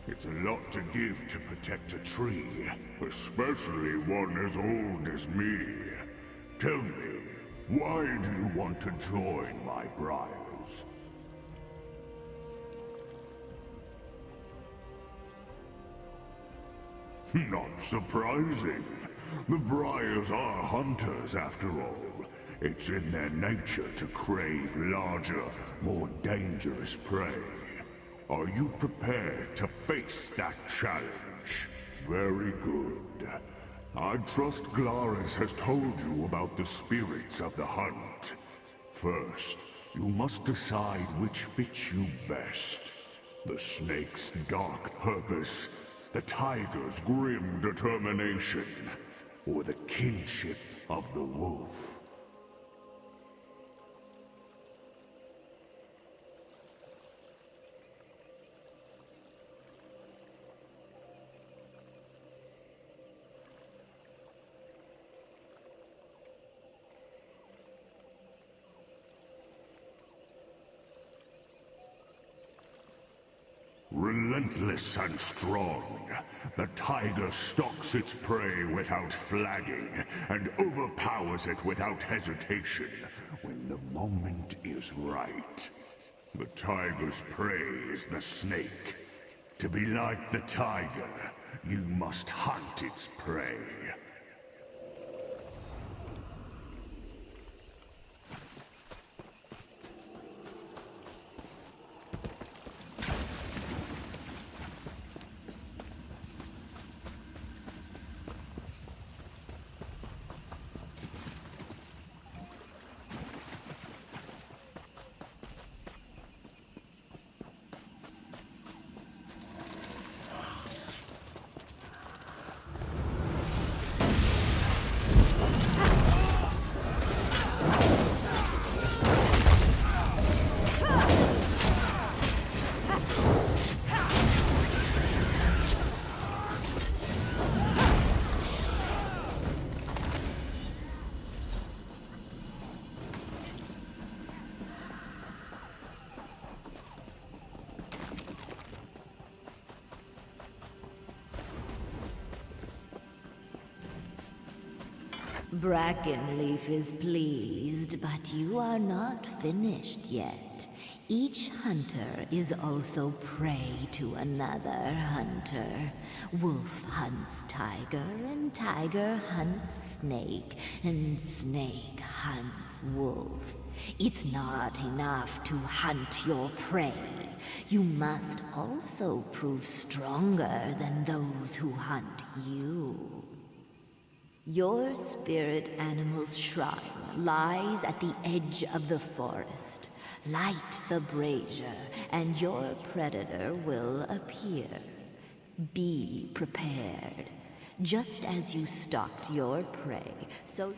It's a lot to give to protect a tree, especially one as old as me. Tell me, why do you want to join my briars? Not surprising. The briars are hunters, after all. It's in their nature to crave larger, more dangerous prey. Are you prepared to face that challenge? Very good. I trust Glaris has told you about the spirits of the hunt. First, you must decide which fits you best. The snake's dark purpose, the tiger's grim determination, or the kinship of the wolf. Relentless and strong, the tiger stalks its prey without flagging and overpowers it without hesitation when the moment is right. The tiger's prey is the snake. To be like the tiger, you must hunt its prey. Brackenleaf is pleased, but you are not finished yet. Each hunter is also prey to another hunter. Wolf hunts tiger, and tiger hunts snake, and snake hunts wolf. It's not enough to hunt your prey. You must also prove stronger than those who hunt you. Your spirit animal's shrine lies at the edge of the forest. Light the brazier, and your predator will appear. Be prepared. Just as you stalked your prey, so...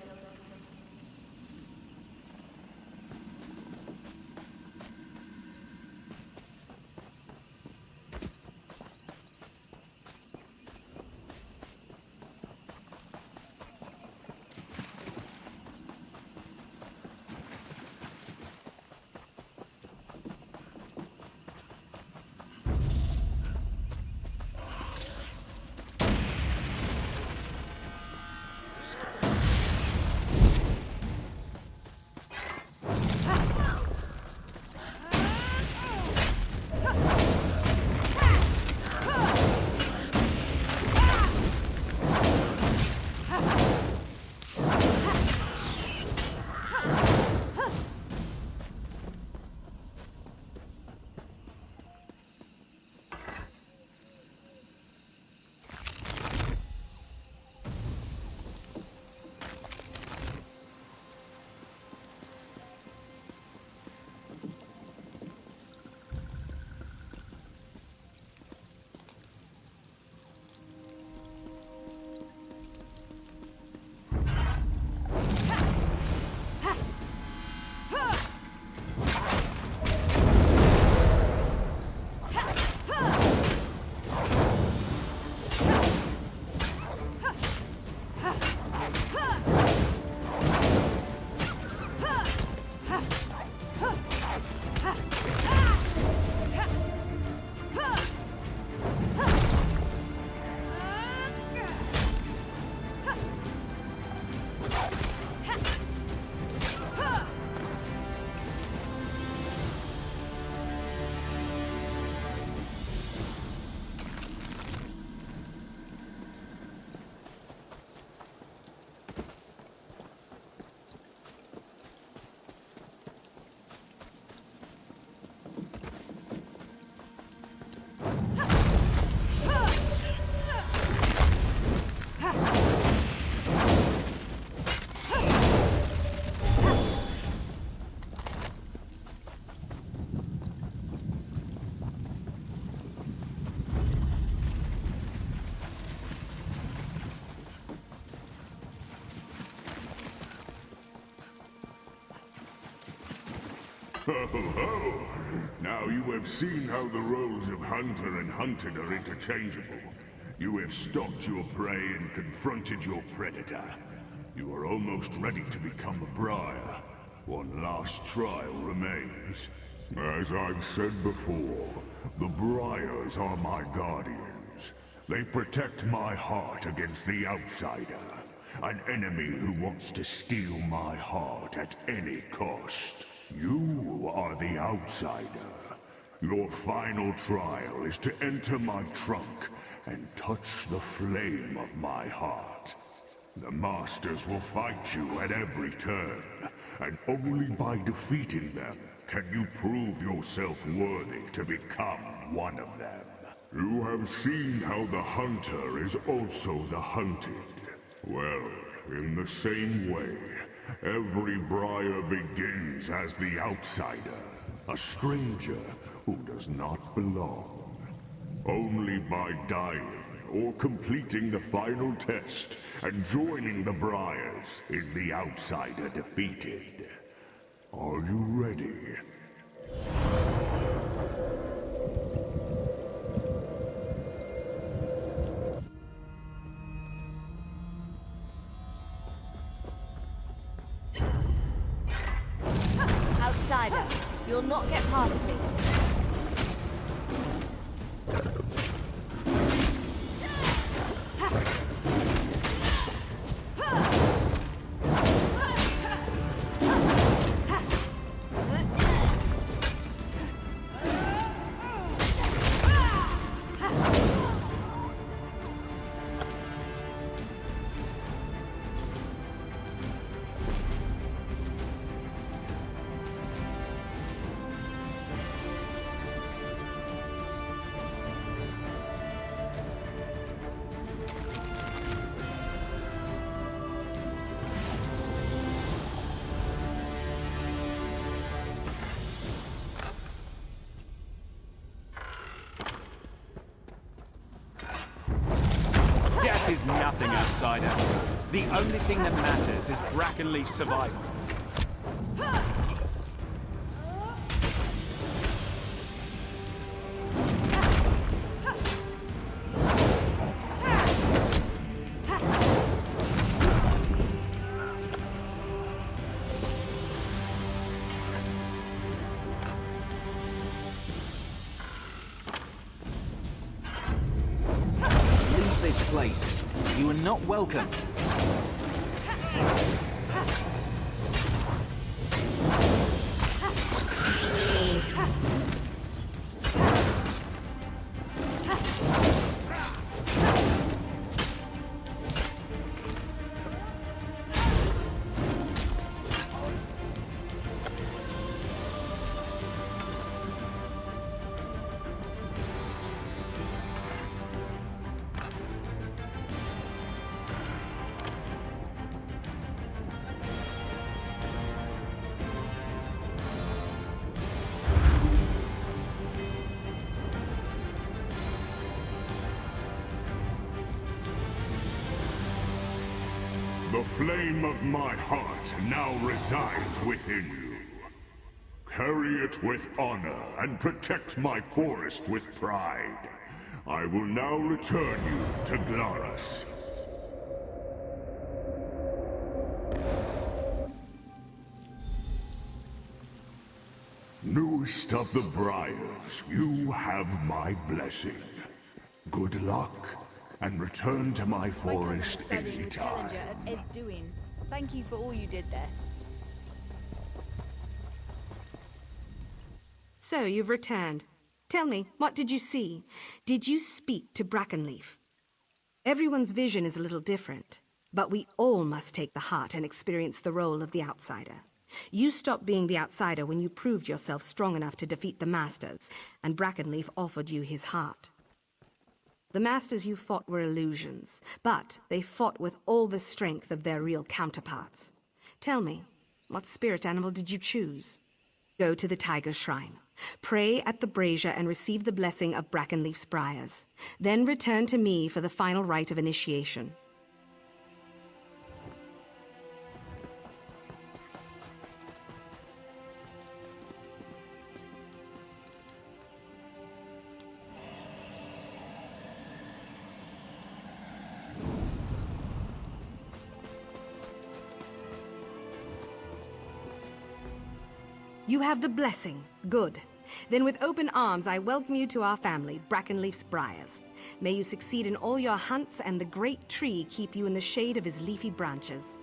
Ho ho! Now you have seen how the roles of hunter and hunted are interchangeable. You have stalked your prey and confronted your predator. You are almost ready to become a briar. One last trial remains. As I've said before, the briars are my guardians. They protect my heart against the outsider. An enemy who wants to steal my heart at any cost. You are the outsider. Your final trial is to enter my trunk and touch the flame of my heart. The Masters will fight you at every turn, and only by defeating them can you prove yourself worthy to become one of them. You have seen how the hunter is also the hunted. Well, in the same way, every briar begins as the outsider, a stranger who does not belong. Only by dying or completing the final test and joining the briars is the outsider defeated. Are you ready? Outsider, you'll not get past me. Death is nothing, outsider. The only thing that matters is Brackenleaf's survival. This place. You are not welcome. The flame of my heart now resides within you. Carry it with honor and protect my forest with pride. I will now return you to Glarus. Newest of the Briars, you have my blessing. Good luck, and return to my forest anytime. Is doing. Thank you for all you did there. So, you've returned. Tell me, what did you see? Did you speak to Brackenleaf? Everyone's vision is a little different, but we all must take the heart and experience the role of the outsider. You stopped being the outsider when you proved yourself strong enough to defeat the Masters, and Brackenleaf offered you his heart. The Masters you fought were illusions, but they fought with all the strength of their real counterparts. Tell me, what spirit animal did you choose? Go to the Tiger Shrine. Pray at the brazier and receive the blessing of Brackenleaf's briars. Then return to me for the final rite of initiation. You have the blessing. Good. Then with open arms, I welcome you to our family, Brackenleaf's Briars. May you succeed in all your hunts, and the great tree keep you in the shade of his leafy branches.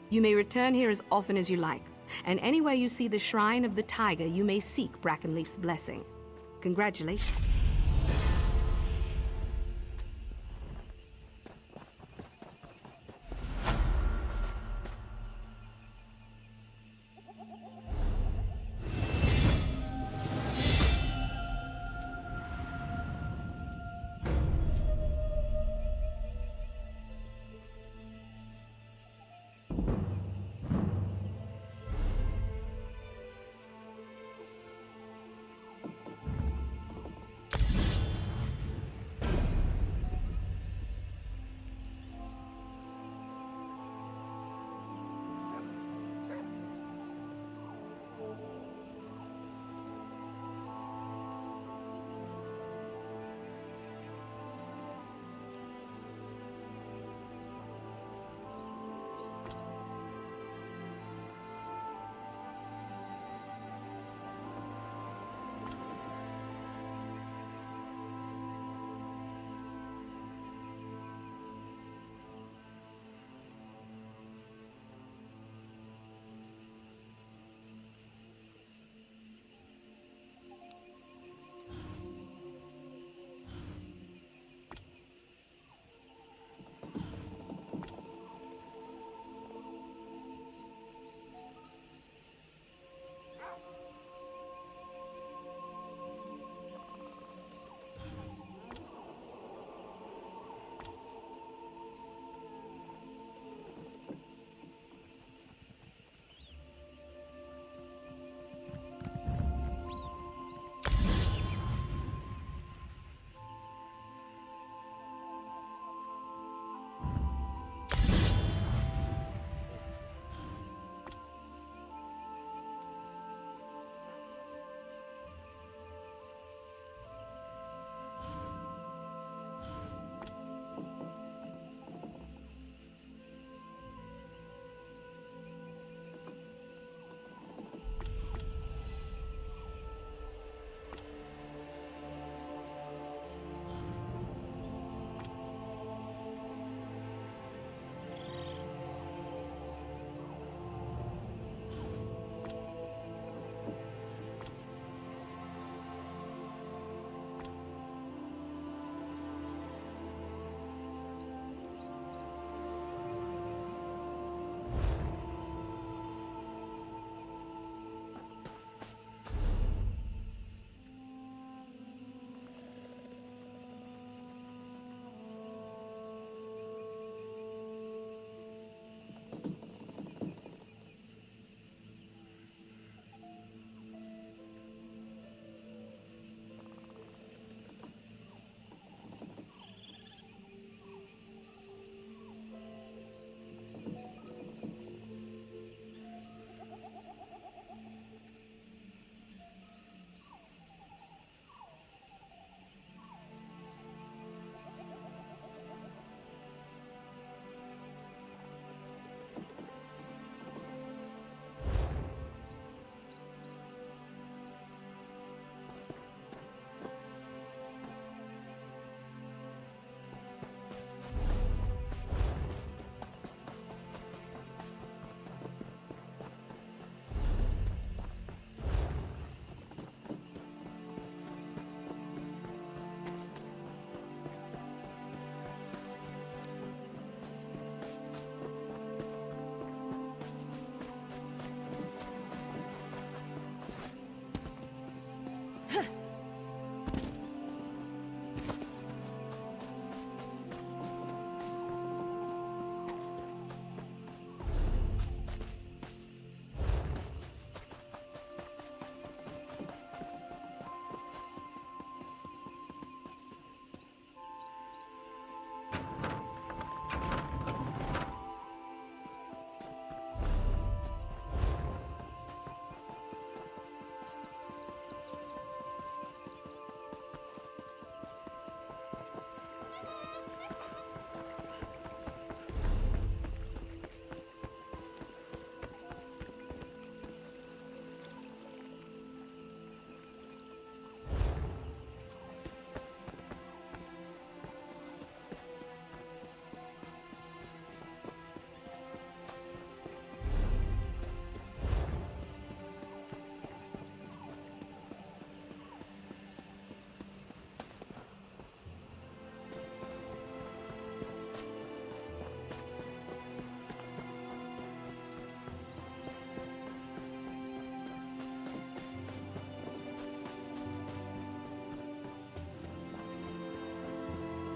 You may return here as often as you like, and anywhere you see the shrine of the tiger, you may seek Brackenleaf's blessing. Congratulations.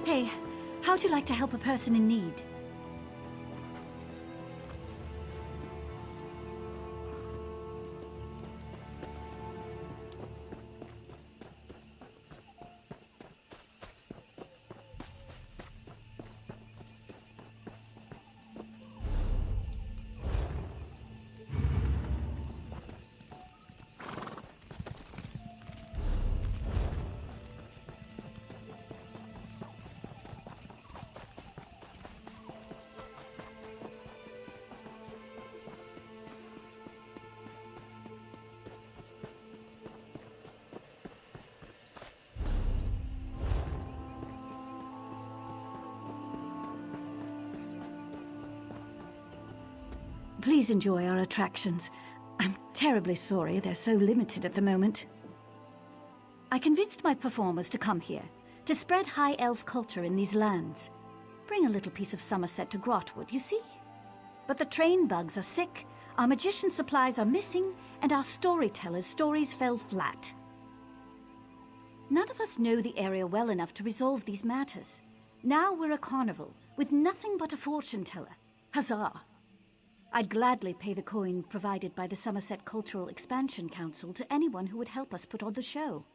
Hey, how'd you like to help a person in need? Please enjoy our attractions. I'm terribly sorry they're so limited at the moment. I convinced my performers to come here, to spread high elf culture in these lands. Bring a little piece of Somerset to Grotwood, you see? But the train bugs are sick, our magician supplies are missing, and our storytellers' stories fell flat. None of us know the area well enough to resolve these matters. Now we're a carnival, with nothing but a fortune teller. Huzzah! I'd gladly pay the coin provided by the Somerset Cultural Expansion Council to anyone who would help us put on the show.